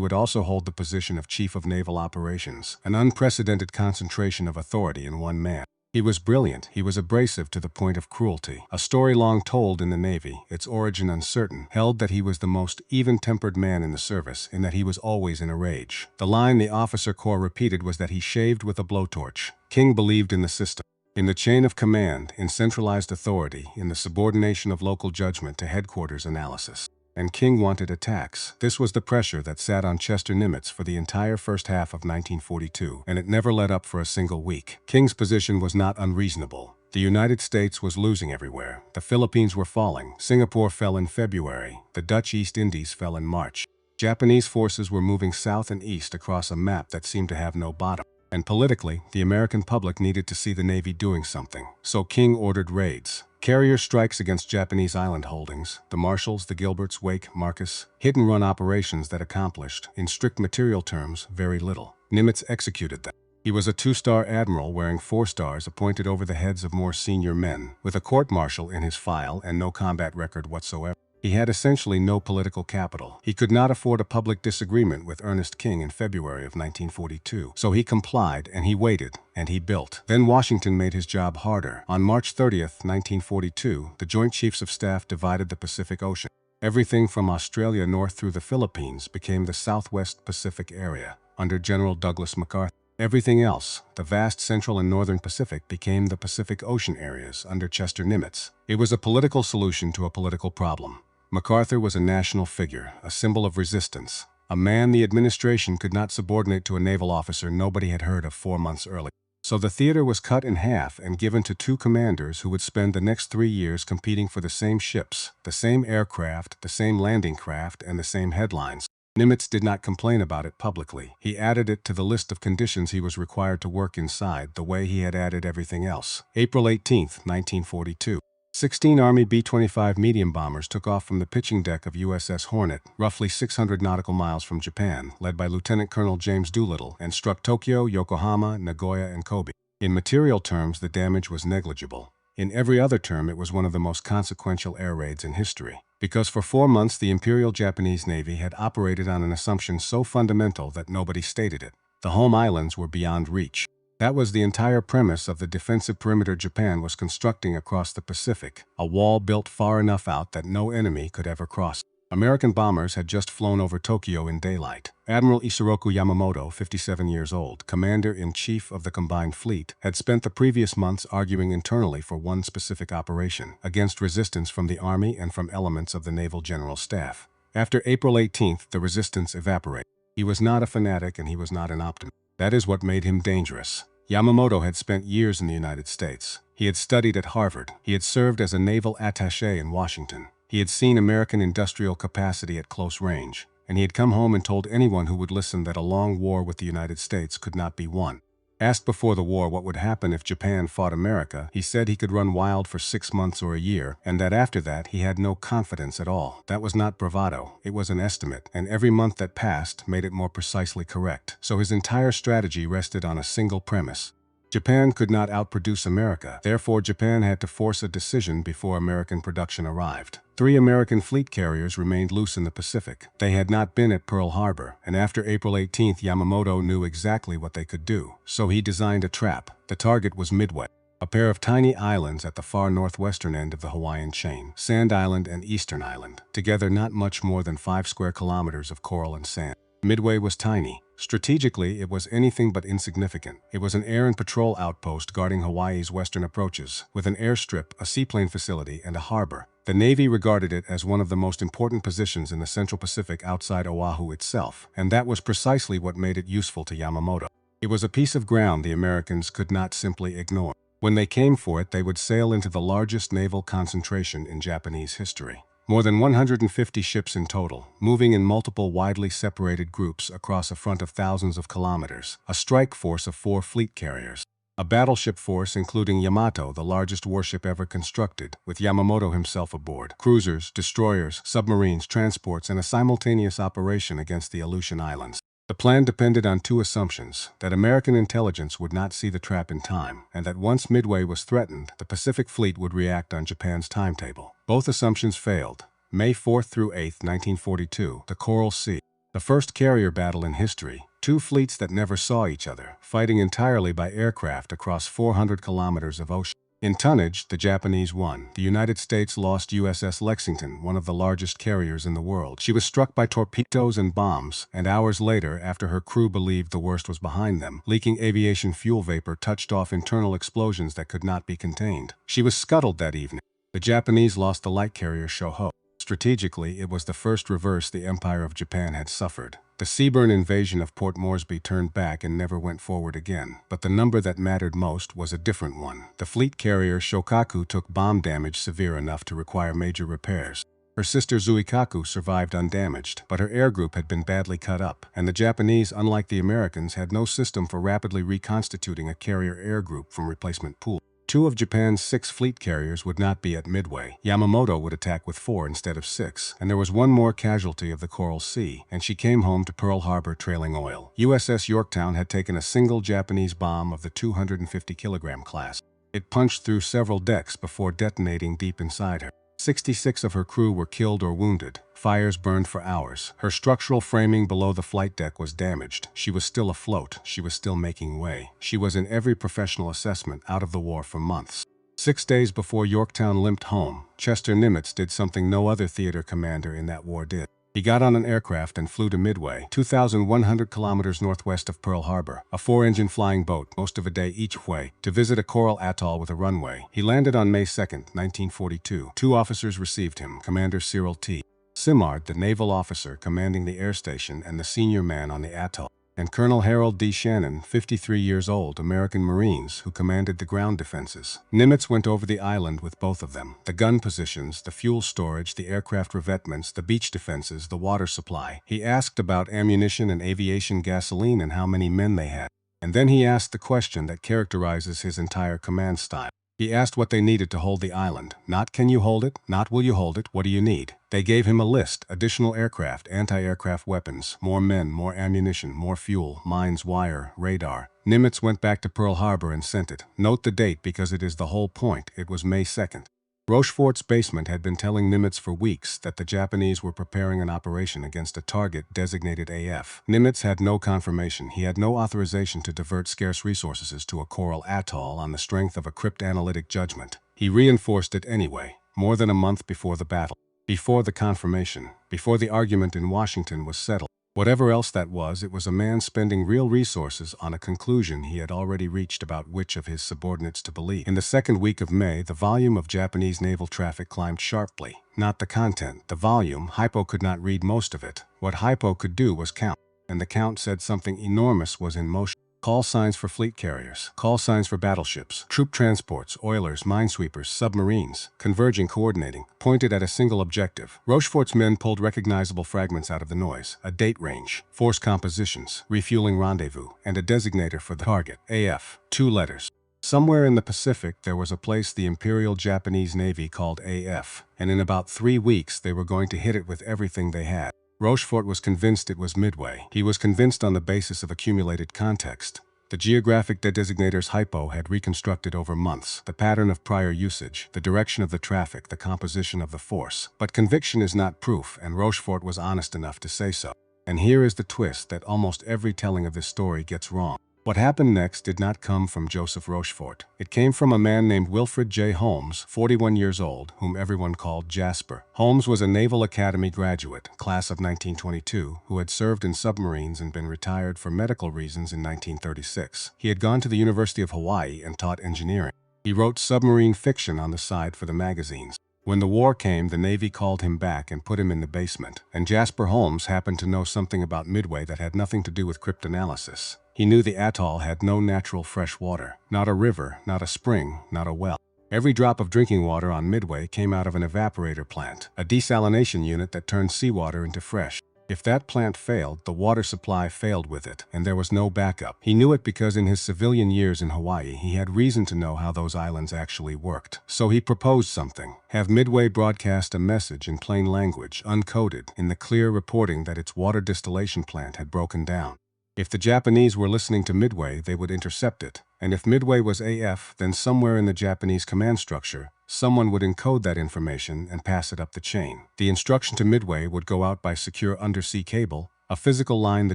would also hold the position of Chief of Naval Operations, an unprecedented concentration of authority in one man. He was brilliant, he was abrasive to the point of cruelty. A story long told in the Navy, its origin uncertain, held that he was the most even-tempered man in the service, in that he was always in a rage. The line the officer corps repeated was that he shaved with a blowtorch. King believed in the system, in the chain of command, in centralized authority, in the subordination of local judgment to headquarters analysis. And King wanted attacks. This was the pressure that sat on Chester Nimitz for the entire first half of 1942, and it never let up for a single week. King's position was not unreasonable. The United States was losing everywhere. The Philippines were falling. Singapore fell in February. The Dutch East Indies fell in March. Japanese forces were moving south and east across a map that seemed to have no bottom. And politically, the American public needed to see the Navy doing something. So King ordered raids. Carrier strikes against Japanese island holdings, the Marshalls, the Gilberts, Wake, Marcus, hit-and-run operations that accomplished, in strict material terms, very little. Nimitz executed them. He was a two-star admiral wearing 4 stars appointed over the heads of more senior men, with a court-martial in his file and no combat record whatsoever. He had essentially no political capital. He could not afford a public disagreement with Ernest King in February of 1942. So he complied, and he waited, and he built. Then Washington made his job harder. On March 30th, 1942, the Joint Chiefs of Staff divided the Pacific Ocean. Everything from Australia north through the Philippines became the Southwest Pacific area, under General Douglas MacArthur. Everything else, the vast Central and Northern Pacific, became the Pacific Ocean areas under Chester Nimitz. It was a political solution to a political problem. MacArthur was a national figure, a symbol of resistance, a man the administration could not subordinate to a naval officer nobody had heard of 4 months earlier. So the theater was cut in half and given to 2 commanders who would spend the next 3 years competing for the same ships, the same aircraft, the same landing craft, and the same headlines. Nimitz did not complain about it publicly. He added it to the list of conditions he was required to work inside, the way he had added everything else. April 18, 1942. 16 Army B-25 medium bombers took off from the pitching deck of USS Hornet, roughly 600 nautical miles from Japan, led by Lieutenant Colonel James Doolittle, and struck Tokyo, Yokohama, Nagoya, and Kobe. In material terms, the damage was negligible. In every other term, it was one of the most consequential air raids in history, because for 4 months the Imperial Japanese Navy had operated on an assumption so fundamental that nobody stated it. The home islands were beyond reach. That was the entire premise of the defensive perimeter Japan was constructing across the Pacific, a wall built far enough out that no enemy could ever cross. American bombers had just flown over Tokyo in daylight. Admiral Isoroku Yamamoto, 57 years old, Commander-in-Chief of the Combined Fleet, had spent the previous months arguing internally for one specific operation, against resistance from the Army and from elements of the Naval General Staff. After April 18th, the resistance evaporated. He was not a fanatic and he was not an optimist. That is what made him dangerous. Yamamoto had spent years in the United States. He had studied at Harvard. He had served as a naval attaché in Washington. He had seen American industrial capacity at close range, and he had come home and told anyone who would listen that a long war with the United States could not be won. Asked before the war what would happen if Japan fought America, he said he could run wild for 6 months or a year, and that after that he had no confidence at all. That was not bravado, it was an estimate, and every month that passed made it more precisely correct. So his entire strategy rested on a single premise. Japan could not outproduce America, therefore Japan had to force a decision before American production arrived. 3 American fleet carriers remained loose in the Pacific. They had not been at Pearl Harbor, and after April 18th Yamamoto knew exactly what they could do. So he designed a trap. The target was Midway, a pair of tiny islands at the far northwestern end of the Hawaiian chain, Sand Island and Eastern Island, together not much more than 5 square kilometers of coral and sand. Midway was tiny. Strategically, it was anything but insignificant. It was an air and patrol outpost guarding Hawaii's western approaches, with an airstrip, a seaplane facility, and a harbor. The Navy regarded it as one of the most important positions in the Central Pacific outside Oahu itself, and that was precisely what made it useful to Yamamoto. It was a piece of ground the Americans could not simply ignore. When they came for it, they would sail into the largest naval concentration in Japanese history. More than 150 ships in total, moving in multiple widely separated groups across a front of thousands of kilometers. A strike force of 4 fleet carriers. A battleship force including Yamato, the largest warship ever constructed, with Yamamoto himself aboard. Cruisers, destroyers, submarines, transports, and a simultaneous operation against the Aleutian Islands. The plan depended on 2 assumptions: that American intelligence would not see the trap in time, and that once Midway was threatened, the Pacific Fleet would react on Japan's timetable. Both assumptions failed. May 4th through 8th, 1942, the Coral Sea. The first carrier battle in history, Two fleets that never saw each other, fighting entirely by aircraft across 400 kilometers of ocean. In tonnage, the Japanese won. The United States lost USS Lexington, one of the largest carriers in the world. She was struck by torpedoes and bombs, and hours later, after her crew believed the worst was behind them, leaking aviation fuel vapor touched off internal explosions that could not be contained. She was scuttled that evening. The Japanese lost the light carrier Shoho. Strategically, it was the first reverse the Empire of Japan had suffered. The Seaburn invasion of Port Moresby turned back and never went forward again, but the number that mattered most was a different one. The fleet carrier Shokaku took bomb damage severe enough to require major repairs. Her sister Zuikaku survived undamaged, but her air group had been badly cut up, and the Japanese, unlike the Americans, had no system for rapidly reconstituting a carrier air group from replacement pools. Two of Japan's 6 fleet carriers would not be at Midway. Yamamoto would attack with 4 instead of 6, and there was one more casualty of the Coral Sea, and she came home to Pearl Harbor trailing oil. USS Yorktown had taken a single Japanese bomb of the 250-kilogram class. It punched through several decks before detonating deep inside her. 66 of her crew were killed or wounded. Fires burned for hours. Her structural framing below the flight deck was damaged. She was still afloat. She was still making way. She was in every professional assessment out of the war for months. 6 days before Yorktown limped home, Chester Nimitz did something no other theater commander in that war did. He got on an aircraft and flew to Midway, 2,100 kilometers northwest of Pearl Harbor, a 4-engine flying boat, most of a day each way, to visit a coral atoll with a runway. He landed on May 2, 1942. 2 officers received him, Commander Cyril T. Simard, the naval officer commanding the air station and the senior man on the atoll, and Colonel Harold D. Shannon, 53 years old, American Marines, who commanded the ground defenses. Nimitz went over the island with both of them. The gun positions, the fuel storage, the aircraft revetments, the beach defenses, the water supply. He asked about ammunition and aviation gasoline and how many men they had. And then he asked the question that characterizes his entire command style. He asked what they needed to hold the island. Not can you hold it, not will you hold it, what do you need? They gave him a list: additional aircraft, anti-aircraft weapons, more men, more ammunition, more fuel, mines, wire, radar. Nimitz went back to Pearl Harbor and sent it. Note the date because it is the whole point. It was May 2nd. Rochefort's basement had been telling Nimitz for weeks that the Japanese were preparing an operation against a target designated AF. Nimitz had no confirmation. He had no authorization to divert scarce resources to a coral atoll on the strength of a cryptanalytic judgment. He reinforced it anyway, more than a month before the battle, before the confirmation, before the argument in Washington was settled. Whatever else that was, it was a man spending real resources on a conclusion he had already reached about which of his subordinates to believe. In the second week of May, the volume of Japanese naval traffic climbed sharply. Not the content, the volume. Hypo could not read most of it. What Hypo could do was count, and the count said something enormous was in motion. Call signs for fleet carriers, call signs for battleships, troop transports, oilers, minesweepers, submarines, converging, coordinating, pointed at a single objective. Rochefort's men pulled recognizable fragments out of the noise: a date range, force compositions, refueling rendezvous, and a designator for the target, AF, 2 letters. Somewhere in the Pacific there was a place the Imperial Japanese Navy called AF, and in about 3 weeks they were going to hit it with everything they had. Rochefort was convinced it was Midway. He was convinced on the basis of accumulated context. The geographic designators Hypo had reconstructed over months, the pattern of prior usage, the direction of the traffic, the composition of the force. But conviction is not proof, and Rochefort was honest enough to say so. And here is the twist that almost every telling of this story gets wrong. What happened next did not come from Joseph Rochefort. It came from a man named Wilfred J. Holmes, 41 years old, whom everyone called Jasper. Holmes was a Naval Academy graduate, class of 1922, who had served in submarines and been retired for medical reasons in 1936. He had gone to the University of Hawaii and taught engineering. He wrote submarine fiction on the side for the magazines. When the war came, the Navy called him back and put him in the basement, and Jasper Holmes happened to know something about Midway that had nothing to do with cryptanalysis. He knew the atoll had no natural fresh water, not a river, not a spring, not a well. Every drop of drinking water on Midway came out of an evaporator plant, a desalination unit that turned seawater into fresh. If that plant failed, the water supply failed with it, and there was no backup. He knew it because in his civilian years in Hawaii, he had reason to know how those islands actually worked. So he proposed something: have Midway broadcast a message in plain language, uncoded, in the clear reporting that its water distillation plant had broken down. If the Japanese were listening to Midway, they would intercept it. And if Midway was AF, then somewhere in the Japanese command structure, someone would encode that information and pass it up the chain. The instruction to Midway would go out by secure undersea cable, a physical line the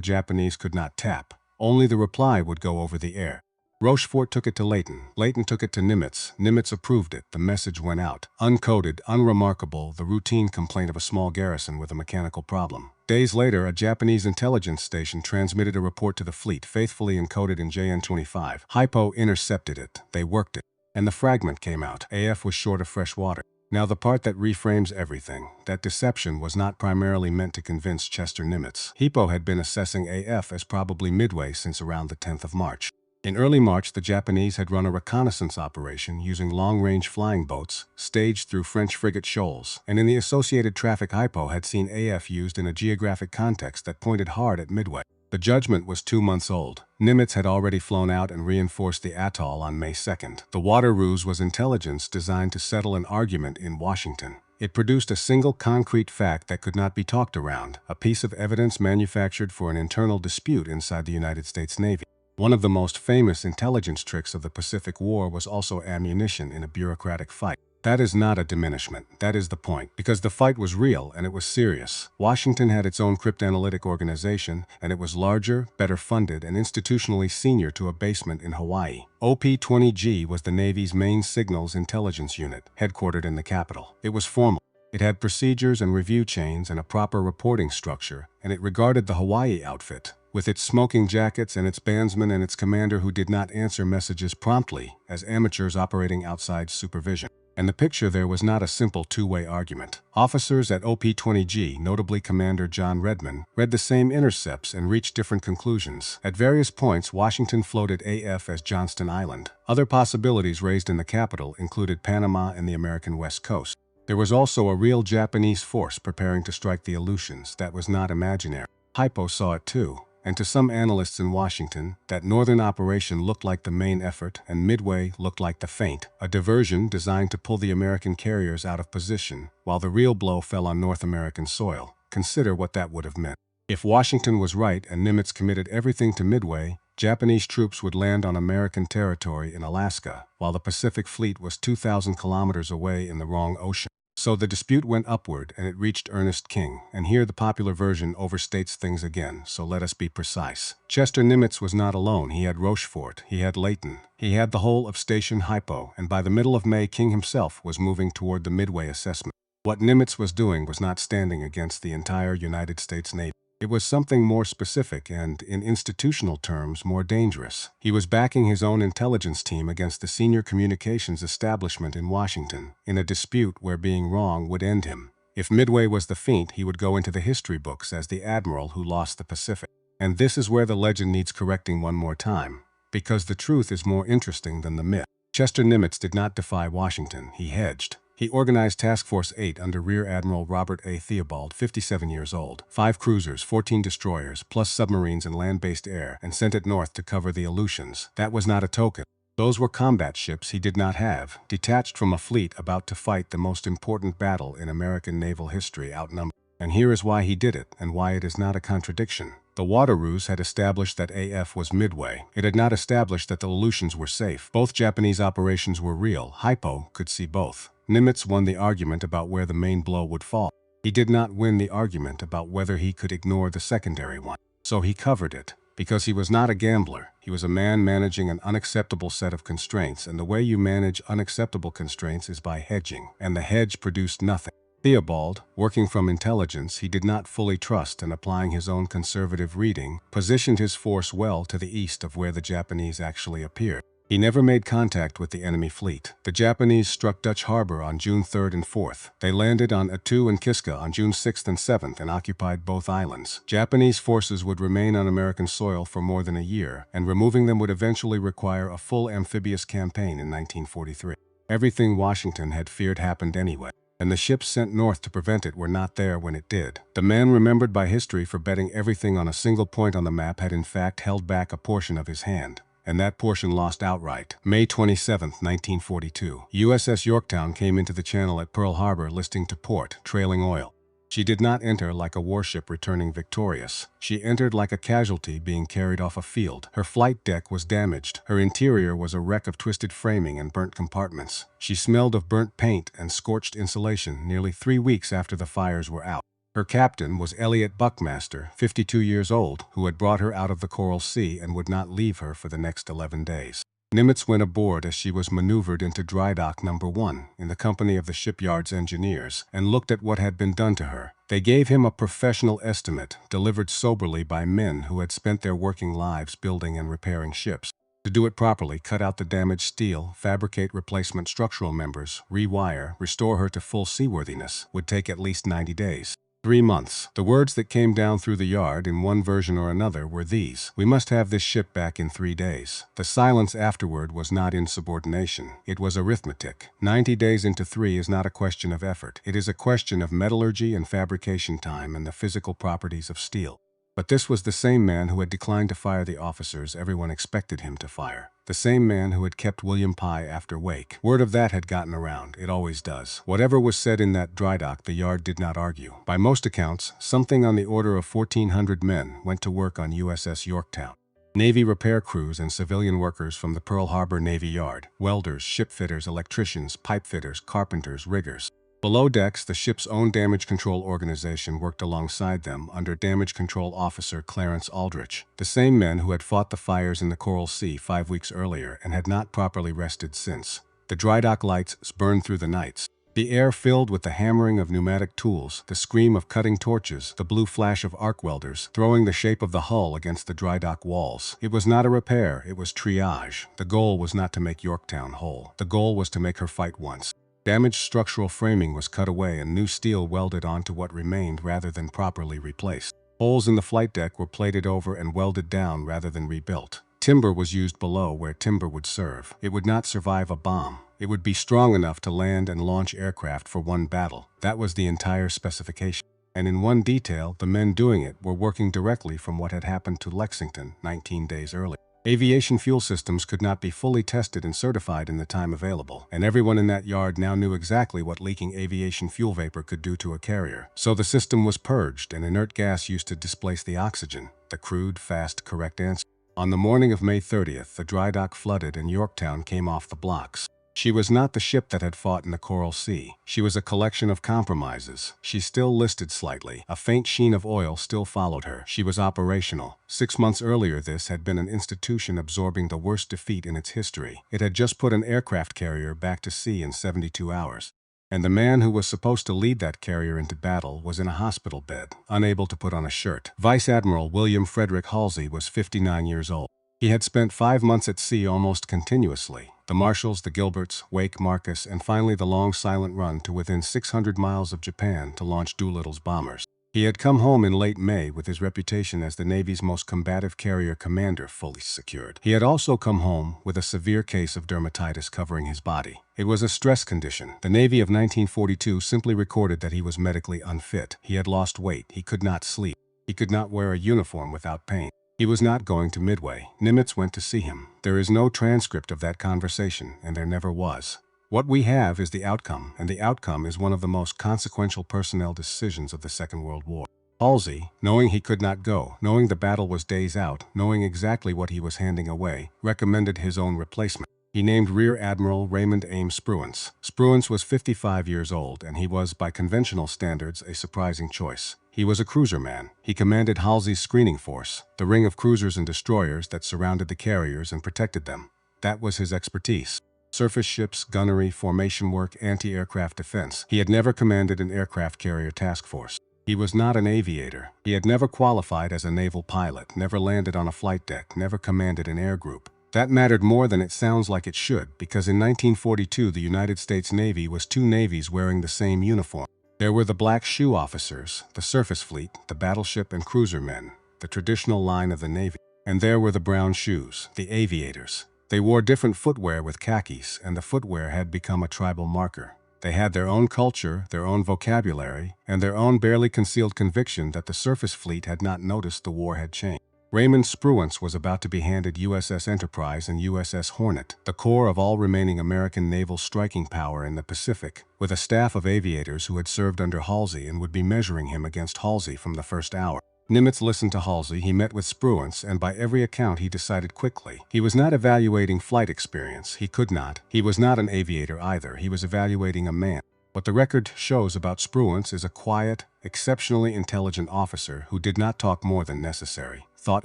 Japanese could not tap. Only the reply would go over the air. Rochefort took it to Leighton. Leighton took it to Nimitz. Nimitz approved it. The message went out. Uncoded, unremarkable, the routine complaint of a small garrison with a mechanical problem. Days later, a Japanese intelligence station transmitted a report to the fleet, faithfully encoded in JN-25. Hypo intercepted it. They worked it. And the fragment came out. AF was short of fresh water. Now the part that reframes everything. That deception was not primarily meant to convince Chester Nimitz. Hypo had been assessing AF as probably Midway since around the 10th of March. In early March, the Japanese had run a reconnaissance operation using long-range flying boats staged through French frigate shoals, and in the associated traffic Hypo had seen AF used in a geographic context that pointed hard at Midway. The judgment was 2 months old. Nimitz had already flown out and reinforced the atoll on May 2nd. The water ruse was intelligence designed to settle an argument in Washington. It produced a single concrete fact that could not be talked around, a piece of evidence manufactured for an internal dispute inside the United States Navy. One of the most famous intelligence tricks of the Pacific War was also ammunition in a bureaucratic fight. That is not a diminishment, that is the point, because the fight was real and it was serious. Washington had its own cryptanalytic organization, and it was larger, better funded, and institutionally senior to a basement in Hawaii. OP-20G was the Navy's main signals intelligence unit, headquartered in the capital. It was formal. It had procedures and review chains and a proper reporting structure, and it regarded the Hawaii outfit, with its smoking jackets and its bandsmen and its commander who did not answer messages promptly, as amateurs operating outside supervision. And the picture there was not a simple two-way argument. Officers at OP-20G, notably Commander John Redman, read the same intercepts and reached different conclusions. At various points, Washington floated AF as Johnston Island. Other possibilities raised in the capital included Panama and the American West Coast. There was also a real Japanese force preparing to strike the Aleutians. That was not imaginary. Hypo saw it too. And to some analysts in Washington, that northern operation looked like the main effort and Midway looked like the feint, a diversion designed to pull the American carriers out of position, while the real blow fell on North American soil. Consider what that would have meant. If Washington was right and Nimitz committed everything to Midway, Japanese troops would land on American territory in Alaska, while the Pacific Fleet was 2,000 kilometers away in the wrong ocean. So the dispute went upward, and it reached Ernest King, and here the popular version overstates things again, so let us be precise. Chester Nimitz was not alone. He had Rochefort, he had Leighton, he had the whole of Station Hypo, and by the middle of May, King himself was moving toward the Midway assessment. What Nimitz was doing was not standing against the entire United States Navy. It was something more specific and, in institutional terms, more dangerous. He was backing his own intelligence team against the senior communications establishment in Washington, in a dispute where being wrong would end him. If Midway was the feint, he would go into the history books as the admiral who lost the Pacific. And this is where the legend needs correcting one more time, because the truth is more interesting than the myth. Chester Nimitz did not defy Washington, he hedged. He organized Task Force 8 under Rear Admiral Robert A. Theobald, 57 years old, 5 cruisers, 14 destroyers, plus submarines and land-based air, and sent it north to cover the Aleutians. That was not a token. Those were combat ships he did not have, detached from a fleet about to fight the most important battle in American naval history, outnumbered. And here is why he did it, and why it is not a contradiction. The water ruse had established that AF was Midway. It had not established that the Aleutians were safe. Both Japanese operations were real. Hypo could see both. Nimitz won the argument about where the main blow would fall. He did not win the argument about whether he could ignore the secondary one. So he covered it. Because he was not a gambler, he was a man managing an unacceptable set of constraints, and the way you manage unacceptable constraints is by hedging, and the hedge produced nothing. Theobald, working from intelligence he did not fully trust and applying his own conservative reading, positioned his force well to the east of where the Japanese actually appeared. He never made contact with the enemy fleet. The Japanese struck Dutch Harbor on June 3rd and 4th. They landed on Attu and Kiska on June 6th and 7th and occupied both islands. Japanese forces would remain on American soil for more than a year, and removing them would eventually require a full amphibious campaign in 1943. Everything Washington had feared happened anyway, and the ships sent north to prevent it were not there when it did. The man remembered by history for betting everything on a single point on the map had in fact held back a portion of his hand. And that portion lost outright. May 27, 1942. USS Yorktown came into the channel at Pearl Harbor listing to port, trailing oil. She did not enter like a warship returning victorious. She entered like a casualty being carried off a field. Her flight deck was damaged. Her interior was a wreck of twisted framing and burnt compartments. She smelled of burnt paint and scorched insulation nearly 3 weeks after the fires were out. Her captain was Elliot Buckmaster, 52 years old, who had brought her out of the Coral Sea and would not leave her for the next 11 days. Nimitz went aboard as she was maneuvered into dry dock number 1 in the company of the shipyard's engineers and looked at what had been done to her. They gave him a professional estimate, delivered soberly by men who had spent their working lives building and repairing ships. To do it properly, cut out the damaged steel, fabricate replacement structural members, rewire, restore her to full seaworthiness, would take at least 90 days. 3 months. The words that came down through the yard in one version or another were these: "We must have this ship back in 3 days." The silence afterward was not insubordination. It was arithmetic. 90 days into 3 is not a question of effort. It is a question of metallurgy and fabrication time and the physical properties of steel. But this was the same man who had declined to fire the officers everyone expected him to fire. The same man who had kept William Pye after Wake. Word of that had gotten around. It always does. Whatever was said in that dry dock, the yard did not argue. By most accounts, something on the order of 1,400 men went to work on USS Yorktown. Navy repair crews and civilian workers from the Pearl Harbor Navy Yard. Welders, ship fitters, electricians, pipe fitters, carpenters, riggers. Below decks, the ship's own damage control organization worked alongside them under Damage Control Officer Clarence Aldrich, the same men who had fought the fires in the Coral Sea 5 weeks earlier and had not properly rested since. The dry dock lights burned through the nights. The air filled with the hammering of pneumatic tools, the scream of cutting torches, the blue flash of arc welders throwing the shape of the hull against the dry dock walls. It was not a repair, it was triage. The goal was not to make Yorktown whole. The goal was to make her fight once. Damaged structural framing was cut away and new steel welded onto what remained rather than properly replaced. Holes in the flight deck were plated over and welded down rather than rebuilt. Timber was used below where timber would serve. It would not survive a bomb. It would be strong enough to land and launch aircraft for one battle. That was the entire specification. And in one detail, the men doing it were working directly from what had happened to Lexington 19 days earlier. Aviation fuel systems could not be fully tested and certified in the time available, and everyone in that yard now knew exactly what leaking aviation fuel vapor could do to a carrier. So the system was purged and inert gas used to displace the oxygen, the crude, fast, correct answer. On the morning of May 30th, the dry dock flooded and Yorktown came off the blocks. She was not the ship that had fought in the Coral Sea. She was a collection of compromises. She still listed slightly. A faint sheen of oil still followed her. She was operational. 6 months earlier, this had been an institution absorbing the worst defeat in its history. It had just put an aircraft carrier back to sea in 72 hours. And the man who was supposed to lead that carrier into battle was in a hospital bed, unable to put on a shirt. Vice Admiral William Frederick Halsey was 59 years old. He had spent 5 months at sea almost continuously. The Marshalls, the Gilberts, Wake, Marcus, and finally the long silent run to within 600 miles of Japan to launch Doolittle's bombers. He had come home in late May with his reputation as the Navy's most combative carrier commander fully secured. He had also come home with a severe case of dermatitis covering his body. It was a stress condition. The Navy of 1942 simply recorded that he was medically unfit. He had lost weight. He could not sleep. He could not wear a uniform without pain. He was not going to Midway. Nimitz went to see him. There is no transcript of that conversation, and there never was. What we have is the outcome, and the outcome is one of the most consequential personnel decisions of the Second World War. Halsey, knowing he could not go, knowing the battle was days out, knowing exactly what he was handing away, recommended his own replacement. He named Rear Admiral Raymond Ames Spruance. Spruance was 55 years old, and he was, by conventional standards, a surprising choice. He was a cruiserman. He commanded Halsey's screening force, the ring of cruisers and destroyers that surrounded the carriers and protected them. That was his expertise. Surface ships, gunnery, formation work, anti-aircraft defense. He had never commanded an aircraft carrier task force. He was not an aviator. He had never qualified as a naval pilot, never landed on a flight deck, never commanded an air group. That mattered more than it sounds like it should, because in 1942 the United States Navy was 2 navies wearing the same uniform. There were the black shoe officers, the surface fleet, the battleship and cruiser men, the traditional line of the Navy. And there were the brown shoes, the aviators. They wore different footwear with khakis, and the footwear had become a tribal marker. They had their own culture, their own vocabulary, and their own barely concealed conviction that the surface fleet had not noticed the war had changed. Raymond Spruance was about to be handed USS Enterprise and USS Hornet, the core of all remaining American naval striking power in the Pacific, with a staff of aviators who had served under Halsey and would be measuring him against Halsey from the first hour. Nimitz listened to Halsey, he met with Spruance, and by every account he decided quickly. He was not evaluating flight experience. He could not. He was not an aviator either. He was evaluating a man. What the record shows about Spruance is a quiet, exceptionally intelligent officer who did not talk more than necessary, thought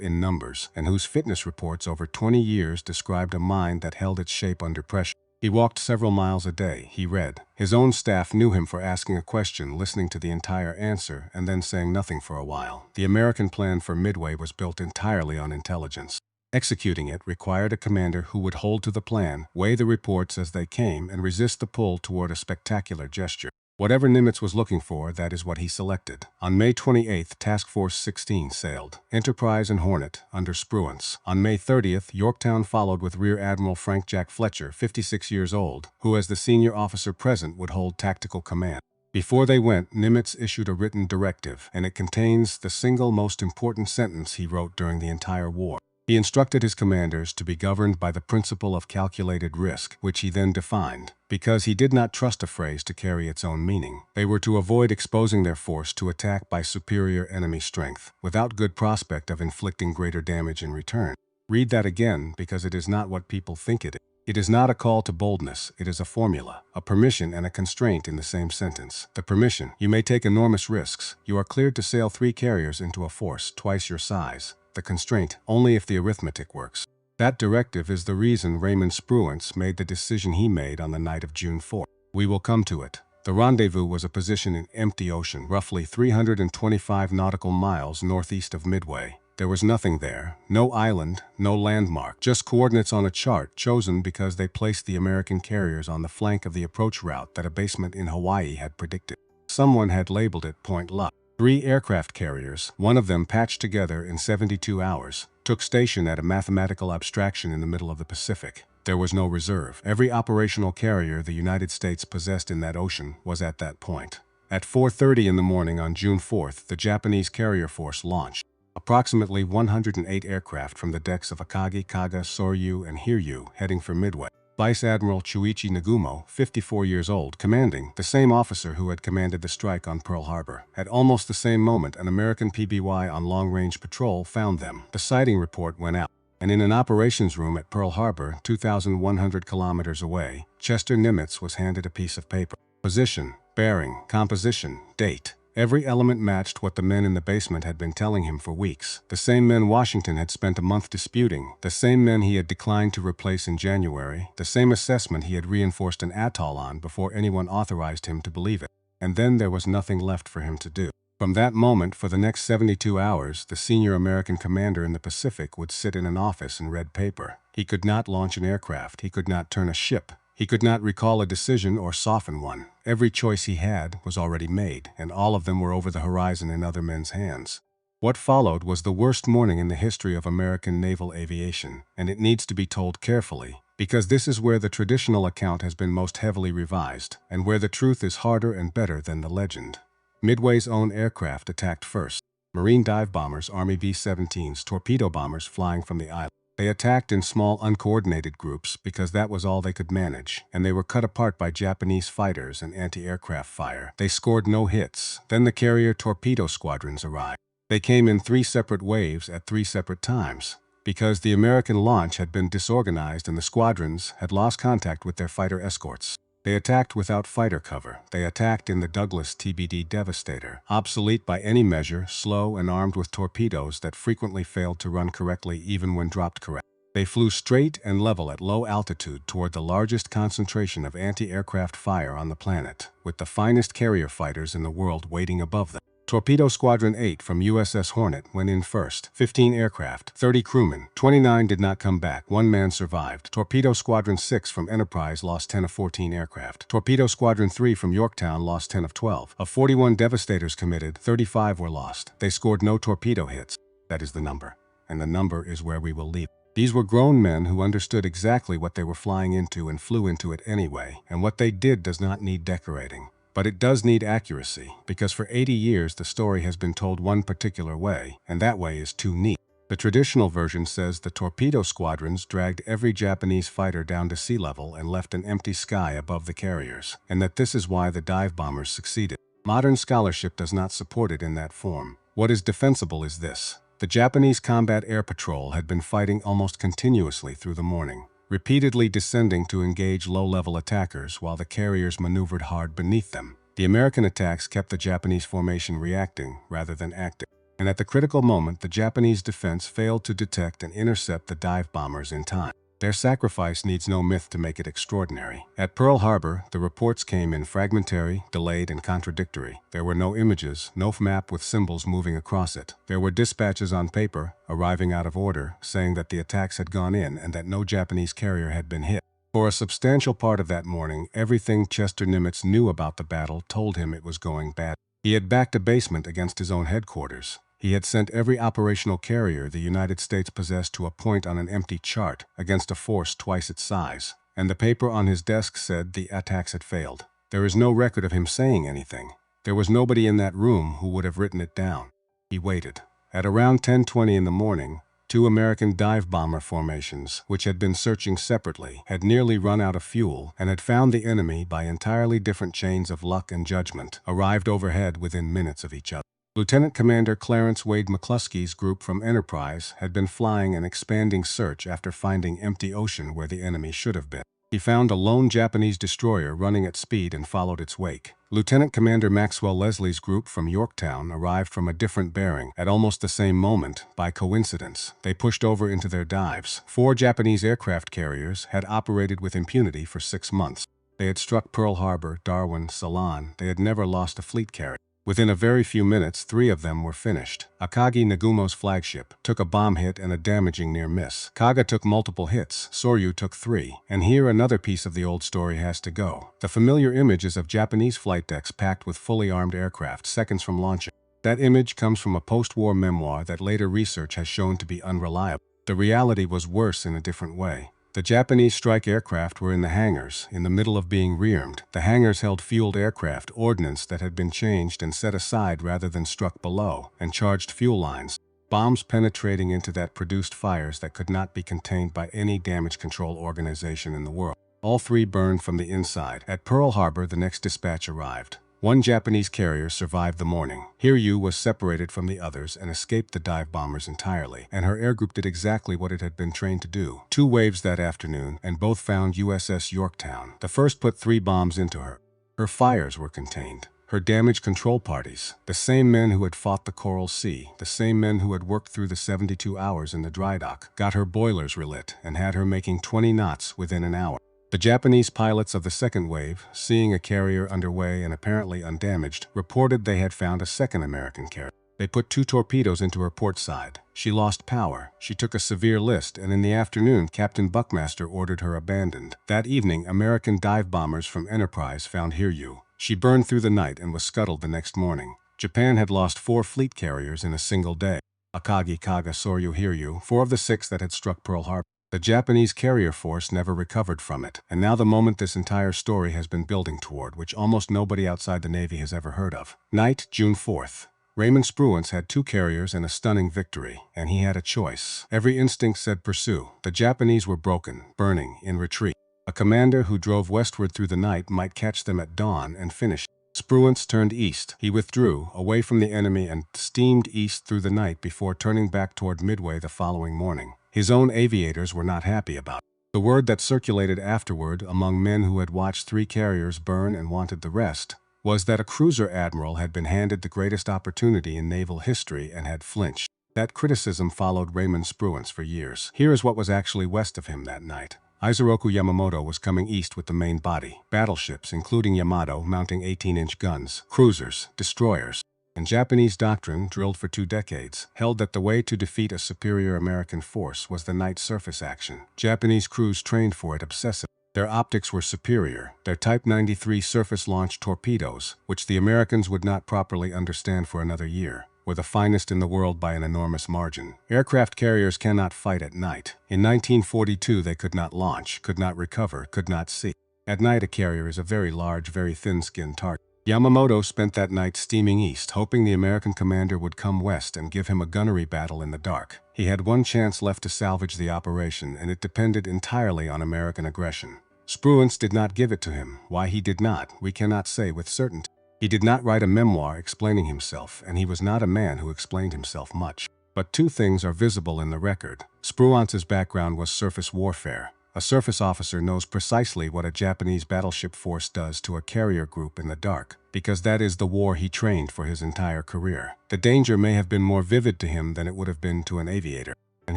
in numbers, and whose fitness reports over 20 years described a mind that held its shape under pressure. He walked several miles a day, he read. His own staff knew him for asking a question, listening to the entire answer, and then saying nothing for a while. The American plan for Midway was built entirely on intelligence. Executing it required a commander who would hold to the plan, weigh the reports as they came, and resist the pull toward a spectacular gesture. Whatever Nimitz was looking for, that is what he selected. On May 28th, Task Force 16 sailed, Enterprise and Hornet, under Spruance. On May 30th, Yorktown followed with Rear Admiral Frank Jack Fletcher, 56 years old, who as the senior officer present would hold tactical command. Before they went, Nimitz issued a written directive, and it contains the single most important sentence he wrote during the entire war. He instructed his commanders to be governed by the principle of calculated risk, which he then defined. Because he did not trust a phrase to carry its own meaning, they were to avoid exposing their force to attack by superior enemy strength, without good prospect of inflicting greater damage in return. Read that again, because it is not what people think it is. It is not a call to boldness, it is a formula, a permission and a constraint in the same sentence. The permission: you may take enormous risks. You are cleared to sail 3 carriers into a force twice your size. The constraint: only if the arithmetic works. That directive is the reason Raymond Spruance made the decision he made on the night of June 4. We will come to it. The rendezvous was a position in empty ocean, roughly 325 nautical miles northeast of Midway. There was nothing there, no island, no landmark, just coordinates on a chart chosen because they placed the American carriers on the flank of the approach route that a basement in Hawaii had predicted. Someone had labeled it Point Luck. 3 aircraft carriers, one of them patched together in 72 hours, took station at a mathematical abstraction in the middle of the Pacific. There was no reserve. Every operational carrier the United States possessed in that ocean was at that point. At 4:30 in the morning on June 4th, the Japanese carrier force launched. Approximately 108 aircraft from the decks of Akagi, Kaga, Soryu, and Hiryu heading for Midway. Vice Admiral Chuichi Nagumo, 54 years old, commanding, the same officer who had commanded the strike on Pearl Harbor. At almost the same moment, an American PBY on long-range patrol found them. The sighting report went out, and in an operations room at Pearl Harbor, 2,100 kilometers away, Chester Nimitz was handed a piece of paper. Position, bearing, composition, date. Every element matched what the men in the basement had been telling him for weeks. The same men Washington had spent a month disputing, the same men he had declined to replace in January, the same assessment he had reinforced an atoll on before anyone authorized him to believe it. And then there was nothing left for him to do. From that moment, for the next 72 hours, the senior American commander in the Pacific would sit in an office and read paper. He could not launch an aircraft, he could not turn a ship. He could not recall a decision or soften one. Every choice he had was already made, and all of them were over the horizon in other men's hands. What followed was the worst morning in the history of American naval aviation, and it needs to be told carefully, because this is where the traditional account has been most heavily revised, and where the truth is harder and better than the legend. Midway's own aircraft attacked first. Marine dive bombers, Army B-17s, torpedo bombers flying from the island. They attacked in small, uncoordinated groups because that was all they could manage, and they were cut apart by Japanese fighters and anti-aircraft fire. They scored no hits. Then the carrier torpedo squadrons arrived. They came in 3 separate waves at 3 separate times, because the American launch had been disorganized and the squadrons had lost contact with their fighter escorts. They attacked without fighter cover. They attacked in the Douglas TBD Devastator, obsolete by any measure, slow and armed with torpedoes that frequently failed to run correctly even when dropped correct. They flew straight and level at low altitude toward the largest concentration of anti-aircraft fire on the planet, with the finest carrier fighters in the world waiting above them. Torpedo Squadron 8 from USS Hornet went in first. 15 aircraft, 30 crewmen, 29 did not come back, 1 man survived. Torpedo Squadron 6 from Enterprise lost 10 of 14 aircraft. Torpedo Squadron 3 from Yorktown lost 10 of 12. Of 41 Devastators committed, 35 were lost. They scored no torpedo hits. That is the number. And the number is where we will leave. These were grown men who understood exactly what they were flying into and flew into it anyway, and what they did does not need decorating. But it does need accuracy, because for 80 years the story has been told one particular way, and that way is too neat. The traditional version says the torpedo squadrons dragged every Japanese fighter down to sea level and left an empty sky above the carriers, and that this is why the dive bombers succeeded. Modern scholarship does not support it in that form. What is defensible is this. The Japanese Combat Air Patrol had been fighting almost continuously through the morning. repeatedly descending to engage low-level attackers while the carriers maneuvered hard beneath them. The American attacks kept the Japanese formation reacting rather than acting, and at the critical moment, the Japanese defense failed to detect and intercept the dive bombers in time. Their sacrifice needs no myth to make it extraordinary. At Pearl Harbor, the reports came in fragmentary, delayed, and contradictory. There were no images, no map with symbols moving across it. There were dispatches on paper, arriving out of order, saying that the attacks had gone in and that no Japanese carrier had been hit. For a substantial part of that morning, everything Chester Nimitz knew about the battle told him it was going bad. He had backed a basement against his own headquarters. He had sent every operational carrier the United States possessed to a point on an empty chart against a force twice its size, and the paper on his desk said the attacks had failed. There is no record of him saying anything. There was nobody in that room who would have written it down. He waited. At around 10:20 in the morning, two American dive bomber formations, which had been searching separately, had nearly run out of fuel and had found the enemy by entirely different chains of luck and judgment, arrived overhead within minutes of each other. Lieutenant Commander Clarence Wade McCluskey's group from Enterprise had been flying an expanding search after finding empty ocean where the enemy should have been. He found a lone Japanese destroyer running at speed and followed its wake. Lieutenant Commander Maxwell Leslie's group from Yorktown arrived from a different bearing at almost the same moment. By coincidence, they pushed over into their dives. 4 Japanese aircraft carriers had operated with impunity for 6 months. They had struck Pearl Harbor, Darwin, Ceylon. They had never lost a fleet carrier. Within a very few minutes, 3 of them were finished. Akagi Nagumo's flagship took a bomb hit and a damaging near miss. Kaga took multiple hits. Soryu took 3. And here another piece of the old story has to go. The familiar image is of Japanese flight decks packed with fully armed aircraft seconds from launching. That image comes from a post-war memoir that later research has shown to be unreliable. The reality was worse in a different way. The Japanese strike aircraft were in the hangars, in the middle of being rearmed. The hangars held fueled aircraft, ordnance that had been changed and set aside rather than struck below, and charged fuel lines. Bombs penetrating into that produced fires that could not be contained by any damage control organization in the world. All 3 burned from the inside. At Pearl Harbor, the next dispatch arrived. 1 Japanese carrier survived the morning. Hiryu was separated from the others and escaped the dive bombers entirely, and her airgroup did exactly what it had been trained to do. 2 waves that afternoon, and both found USS Yorktown. The first put 3 bombs into her. Her fires were contained. Her damage control parties, the same men who had fought the Coral Sea, the same men who had worked through the 72 hours in the dry dock, got her boilers relit and had her making 20 knots within an hour. The Japanese pilots of the second wave, seeing a carrier underway and apparently undamaged, reported they had found a second American carrier. They put 2 torpedoes into her port side. She lost power. She took a severe list, and in the afternoon, Captain Buckmaster ordered her abandoned. That evening, American dive bombers from Enterprise found Hiryu. She burned through the night and was scuttled the next morning. Japan had lost 4 fleet carriers in a single day. Akagi, Kaga, Soryu, Hiryu, 4 of the 6 that had struck Pearl Harbor. The Japanese carrier force never recovered from it, and now the moment this entire story has been building toward, which almost nobody outside the Navy has ever heard of. Night, June 4th. Raymond Spruance had 2 carriers and a stunning victory, and he had a choice. Every instinct said pursue. The Japanese were broken, burning, in retreat. A commander who drove westward through the night might catch them at dawn and finish. Spruance turned east. He withdrew, away from the enemy, and steamed east through the night before turning back toward Midway the following morning. His own aviators were not happy about it. The word that circulated afterward among men who had watched 3 carriers burn and wanted the rest was that a cruiser admiral had been handed the greatest opportunity in naval history and had flinched. That criticism followed Raymond Spruance for years. Here is what was actually west of him that night. Isoroku Yamamoto was coming east with the main body, battleships including Yamato mounting 18-inch guns, cruisers, destroyers. And Japanese doctrine, drilled for 2 decades, held that the way to defeat a superior American force was the night surface action. Japanese crews trained for it obsessively. Their optics were superior. Their Type 93 surface-launched torpedoes, which the Americans would not properly understand for another year, were the finest in the world by an enormous margin. Aircraft carriers cannot fight at night. In 1942, they could not launch, could not recover, could not see. At night, a carrier is a very large, very thin-skinned target. Yamamoto spent that night steaming east, hoping the American commander would come west and give him a gunnery battle in the dark. He had 1 chance left to salvage the operation, and it depended entirely on American aggression. Spruance did not give it to him. Why he did not, we cannot say with certainty. He did not write a memoir explaining himself, and he was not a man who explained himself much. But 2 things are visible in the record. Spruance's background was surface warfare. A surface officer knows precisely what a Japanese battleship force does to a carrier group in the dark, because that is the war he trained for his entire career. The danger may have been more vivid to him than it would have been to an aviator, and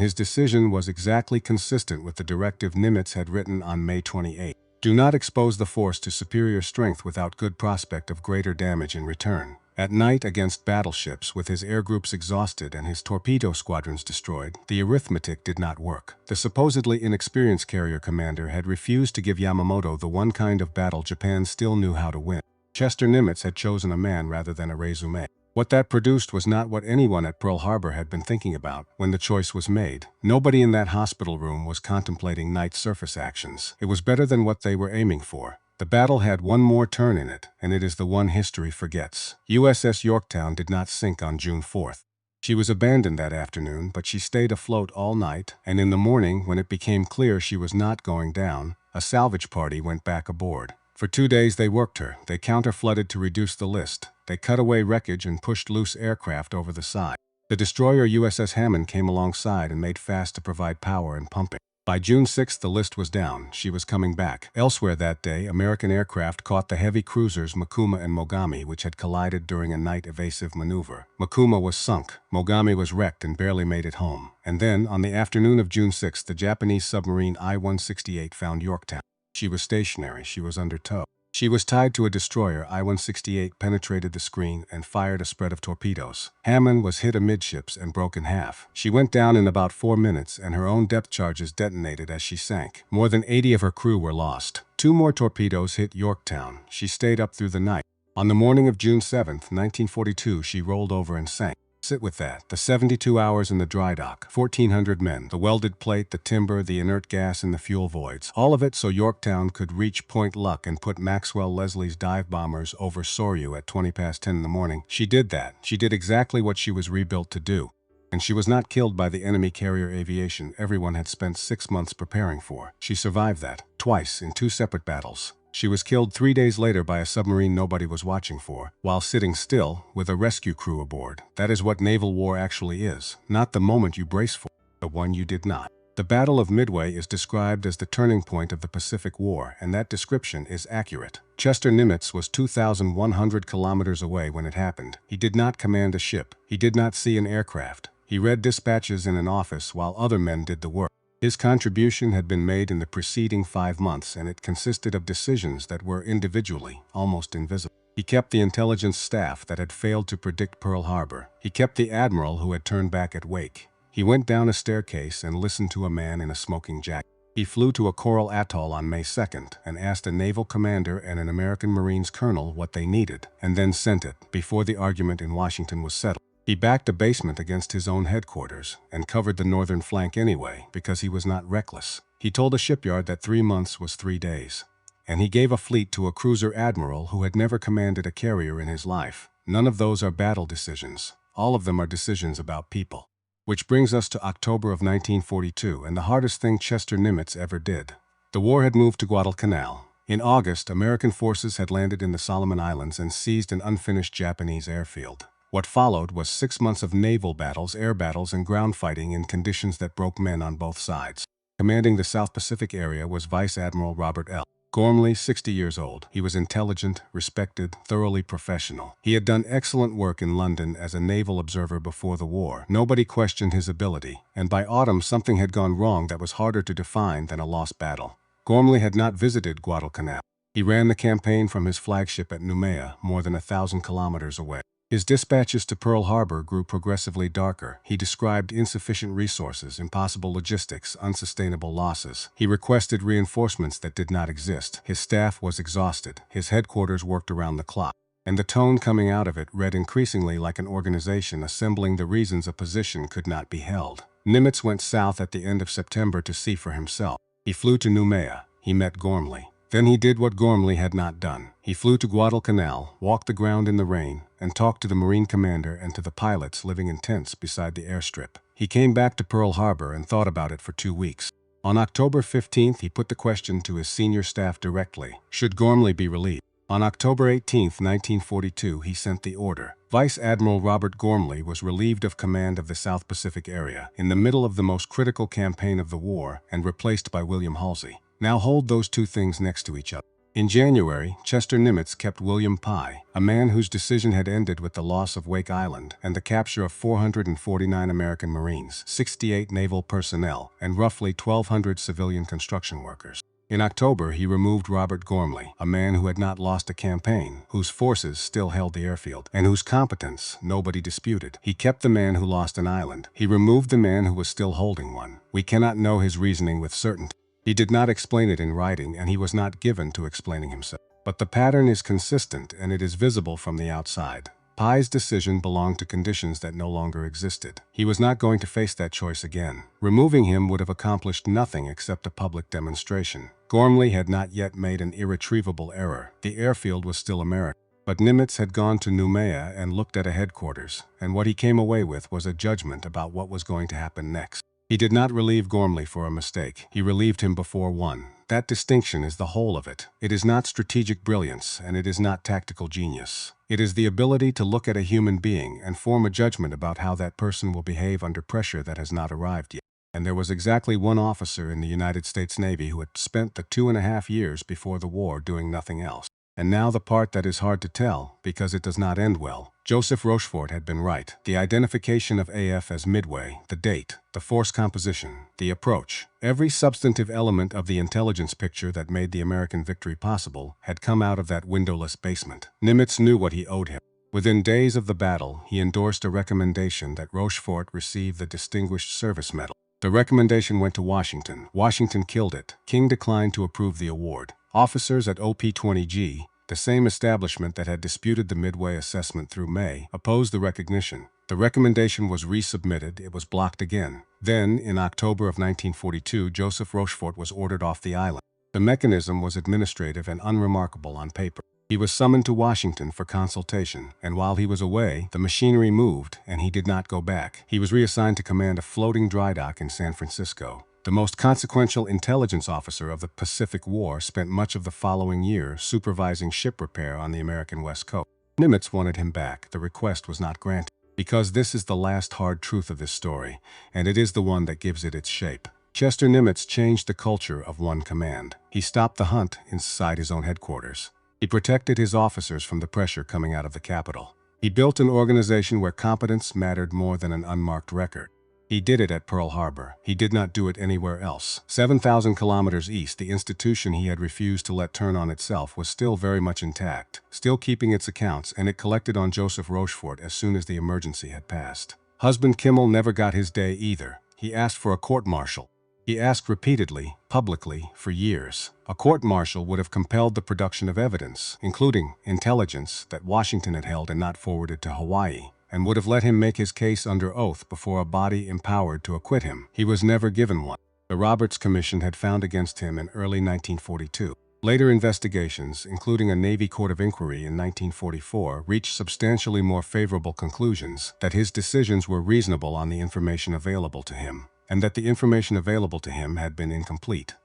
his decision was exactly consistent with the directive Nimitz had written on May 28. Do not expose the force to superior strength without good prospect of greater damage in return. At night against battleships, with his air groups exhausted and his torpedo squadrons destroyed, the arithmetic did not work. The supposedly inexperienced carrier commander had refused to give Yamamoto the one kind of battle Japan still knew how to win. Chester Nimitz had chosen a man rather than a resume. What that produced was not what anyone at Pearl Harbor had been thinking about when the choice was made. Nobody in that hospital room was contemplating night surface actions. It was better than what they were aiming for. The battle had one more turn in it, and it is the one history forgets. USS Yorktown did not sink on June 4th. She was abandoned that afternoon, but she stayed afloat all night, and in the morning, when it became clear she was not going down, a salvage party went back aboard. For 2 days they worked her. They counter-flooded to reduce the list. They cut away wreckage and pushed loose aircraft over the side. The destroyer USS Hammond came alongside and made fast to provide power and pumping. By June 6, the list was down. She was coming back. Elsewhere that day, American aircraft caught the heavy cruisers Makuma and Mogami, which had collided during a night evasive maneuver. Makuma was sunk. Mogami was wrecked and barely made it home. And then, on the afternoon of June 6, the Japanese submarine I-168 found Yorktown. She was stationary. She was under tow. She was tied to a destroyer. I-168 penetrated the screen and fired a spread of torpedoes. Hammond was hit amidships and broke in half. She went down in about 4 minutes, and her own depth charges detonated as she sank. More than 80 of her crew were lost. 2 more torpedoes hit Yorktown. She stayed up through the night. On the morning of June 7, 1942, she rolled over and sank. Sit with that. The 72 hours in the dry dock, 1,400 men, the welded plate, the timber, the inert gas, and the fuel voids. All of it so Yorktown could reach Point Luck and put Maxwell Leslie's dive bombers over Soryu at 20 past 10 in the morning. She did that. She did exactly what she was rebuilt to do. And she was not killed by the enemy carrier aviation everyone had spent 6 months preparing for. She survived that, twice in 2 separate battles. She was killed 3 days later by a submarine nobody was watching for, while sitting still, with a rescue crew aboard. That is what naval war actually is, not the moment you brace for, the one you did not. The Battle of Midway is described as the turning point of the Pacific War, and that description is accurate. Chester Nimitz was 2,100 kilometers away when it happened. He did not command a ship. He did not see an aircraft. He read dispatches in an office while other men did the work. His contribution had been made in the preceding 5 months, and it consisted of decisions that were individually almost invisible. He kept the intelligence staff that had failed to predict Pearl Harbor. He kept the admiral who had turned back at Wake. He went down a staircase and listened to a man in a smoking jacket. He flew to a coral atoll on May 2nd and asked a naval commander and an American Marines colonel what they needed, and then sent it before the argument in Washington was settled. He backed a basement against his own headquarters and covered the northern flank anyway because he was not reckless. He told a shipyard that 3 months was 3 days. And he gave a fleet to a cruiser admiral who had never commanded a carrier in his life. None of those are battle decisions. All of them are decisions about people. Which brings us to October of 1942 and the hardest thing Chester Nimitz ever did. The war had moved to Guadalcanal. In August, American forces had landed in the Solomon Islands and seized an unfinished Japanese airfield. What followed was 6 months of naval battles, air battles, and ground fighting in conditions that broke men on both sides. Commanding the South Pacific area was Vice Admiral Robert L. Gormley, 60 years old. He was intelligent, respected, thoroughly professional. He had done excellent work in London as a naval observer before the war. Nobody questioned his ability, and by autumn something had gone wrong that was harder to define than a lost battle. Gormley had not visited Guadalcanal. He ran the campaign from his flagship at Noumea, more than 1,000 kilometers away. His dispatches to Pearl Harbor grew progressively darker. He described insufficient resources, impossible logistics, unsustainable losses. He requested reinforcements that did not exist. His staff was exhausted. His headquarters worked around the clock. And the tone coming out of it read increasingly like an organization assembling the reasons a position could not be held. Nimitz went south at the end of September to see for himself. He flew to Noumea. He met Gormley. Then he did what Gormley had not done. He flew to Guadalcanal, walked the ground in the rain, and talked to the Marine commander and to the pilots living in tents beside the airstrip. He came back to Pearl Harbor and thought about it for 2 weeks. On October 15th, he put the question to his senior staff directly. Should Gormley be relieved? On October 18, 1942, he sent the order. Vice Admiral Robert Gormley was relieved of command of the South Pacific area in the middle of the most critical campaign of the war and replaced by William Halsey. Now hold those two things next to each other. In January, Chester Nimitz kept William Pye, a man whose decision had ended with the loss of Wake Island and the capture of 449 American Marines, 68 naval personnel, and roughly 1,200 civilian construction workers. In October, he removed Robert Gormley, a man who had not lost a campaign, whose forces still held the airfield, and whose competence nobody disputed. He kept the man who lost an island. He removed the man who was still holding one. We cannot know his reasoning with certainty. He did not explain it in writing, and he was not given to explaining himself. But the pattern is consistent, and it is visible from the outside. Pye's decision belonged to conditions that no longer existed. He was not going to face that choice again. Removing him would have accomplished nothing except a public demonstration. Gormley had not yet made an irretrievable error. The airfield was still American. But Nimitz had gone to Noumea and looked at a headquarters, and what he came away with was a judgment about what was going to happen next. He did not relieve Gormley for a mistake. He relieved him before one. That distinction is the whole of it. It is not strategic brilliance, and it is not tactical genius. It is the ability to look at a human being and form a judgment about how that person will behave under pressure that has not arrived yet. And there was exactly one officer in the United States Navy who had spent the 2.5 years before the war doing nothing else. And now the part that is hard to tell, because it does not end well. Joseph Rochefort had been right. The identification of AF as Midway, the date, the force composition, the approach, every substantive element of the intelligence picture that made the American victory possible had come out of that windowless basement. Nimitz knew what he owed him. Within days of the battle, he endorsed a recommendation that Rochefort receive the Distinguished Service Medal. The recommendation went to Washington. Washington killed it. King declined to approve the award. Officers at OP-20G, the same establishment that had disputed the Midway assessment through May, opposed the recognition. The recommendation was resubmitted. It was blocked again. Then, in October of 1942, Joseph Rochefort was ordered off the island. The mechanism was administrative and unremarkable on paper. He was summoned to Washington for consultation, and while he was away, the machinery moved, and he did not go back. He was reassigned to command a floating dry dock in San Francisco. The most consequential intelligence officer of the Pacific War spent much of the following year supervising ship repair on the American West Coast. Nimitz wanted him back. The request was not granted. Because this is the last hard truth of this story, and it is the one that gives it its shape. Chester Nimitz changed the culture of one command. He stopped the hunt inside his own headquarters. He protected his officers from the pressure coming out of the capital. He built an organization where competence mattered more than an unmarked record. He did it at Pearl Harbor. He did not do it anywhere else. 7,000 kilometers east, the institution he had refused to let turn on itself was still very much intact, still keeping its accounts, and it collected on Joseph Rochefort as soon as the emergency had passed. Husband Kimmel never got his day either. He asked for a court-martial. He asked repeatedly, publicly, for years. A court-martial would have compelled the production of evidence, including intelligence that Washington had held and not forwarded to Hawaii, and would have let him make his case under oath before a body empowered to acquit him. He was never given one. The Roberts Commission had found against him in early 1942. Later investigations, including a Navy Court of Inquiry in 1944, reached substantially more favorable conclusions that his decisions were reasonable on the information available to him, and that the information available to him had been incomplete.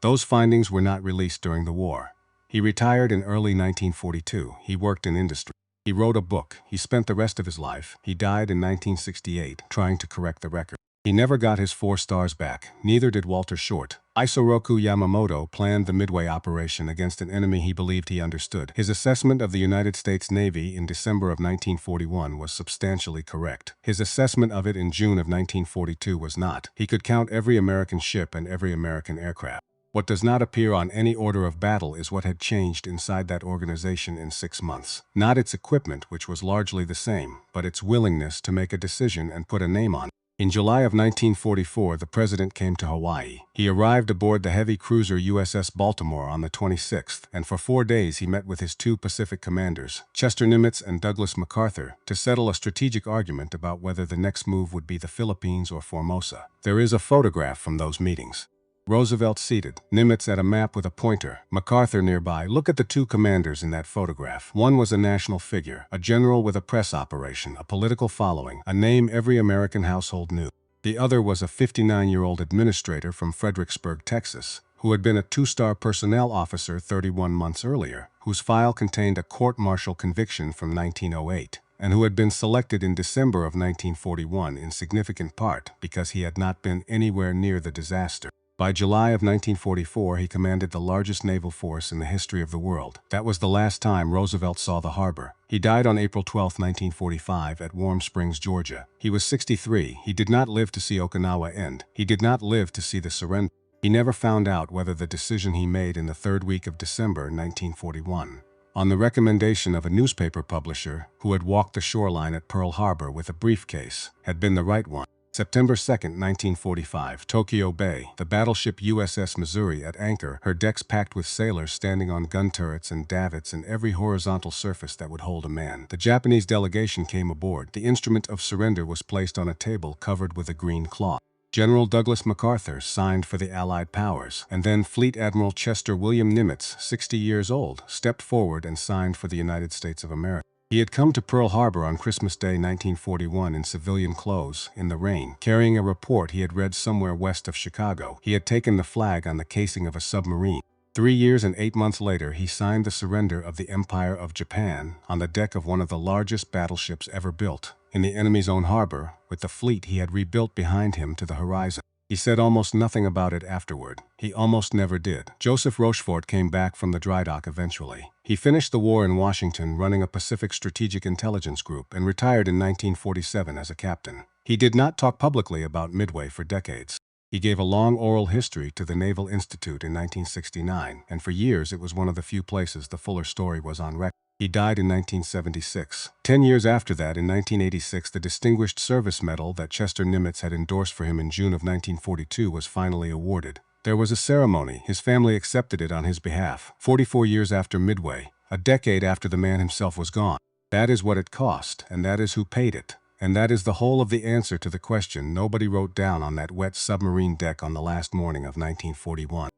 Those findings were not released during the war. He retired in early 1942. He worked in industry. He wrote a book. He spent the rest of his life. He died in 1968, trying to correct the record. He never got his 4 stars back. Neither did Walter Short. Isoroku Yamamoto planned the Midway operation against an enemy he believed he understood. His assessment of the United States Navy in December of 1941 was substantially correct. His assessment of it in June of 1942 was not. He could count every American ship and every American aircraft. What does not appear on any order of battle is what had changed inside that organization in 6 months. Not its equipment, which was largely the same, but its willingness to make a decision and put a name on it. In July of 1944, the president came to Hawaii. He arrived aboard the heavy cruiser USS Baltimore on the 26th, and for 4 days he met with his 2 Pacific commanders, Chester Nimitz and Douglas MacArthur, to settle a strategic argument about whether the next move would be the Philippines or Formosa. There is a photograph from those meetings. Roosevelt seated, Nimitz at a map with a pointer, MacArthur nearby. Look at the 2 commanders in that photograph. One was a national figure, a general with a press operation, a political following, a name every American household knew. The other was a 59-year-old administrator from Fredericksburg, Texas, who had been a 2-star personnel officer 31 months earlier, whose file contained a court-martial conviction from 1908. and who had been selected in December of 1941 in significant part because he had not been anywhere near the disaster. By July of 1944, he commanded the largest naval force in the history of the world. That was the last time Roosevelt saw the harbor. He died on April 12, 1945, at Warm Springs, Georgia. He was 63. He did not live to see Okinawa end. He did not live to see the surrender. He never found out whether the decision he made in the third week of December 1941, on the recommendation of a newspaper publisher who had walked the shoreline at Pearl Harbor with a briefcase, had been the right one. September 2, 1945, Tokyo Bay, the battleship USS Missouri at anchor, her decks packed with sailors standing on gun turrets and davits and every horizontal surface that would hold a man. The Japanese delegation came aboard. The instrument of surrender was placed on a table covered with a green cloth. General Douglas MacArthur signed for the Allied powers, and then Fleet Admiral Chester W. Nimitz, 60 years old, stepped forward and signed for the United States of America. He had come to Pearl Harbor on Christmas Day 1941 in civilian clothes, in the rain, carrying a report he had read somewhere west of Chicago. He had taken the flag on the casing of a submarine. 3 years and 8 months later, he signed the surrender of the Empire of Japan on the deck of one of the largest battleships ever built, in the enemy's own harbor, with the fleet he had rebuilt behind him to the horizon. He said almost nothing about it afterward. He almost never did. Joseph Rochefort came back from the dry dock eventually. He finished the war in Washington running a Pacific Strategic Intelligence Group and retired in 1947 as a captain. He did not talk publicly about Midway for decades. He gave a long oral history to the Naval Institute in 1969, and for years it was one of the few places the fuller story was on record. He died in 1976. 10 years after that, in 1986, the Distinguished Service Medal that Chester Nimitz had endorsed for him in June of 1942 was finally awarded. There was a ceremony. His family accepted it on his behalf. 44 years after Midway, a decade after the man himself was gone. That is what it cost, and that is who paid it. And that is the whole of the answer to the question nobody wrote down on that wet submarine deck on the last morning of 1941.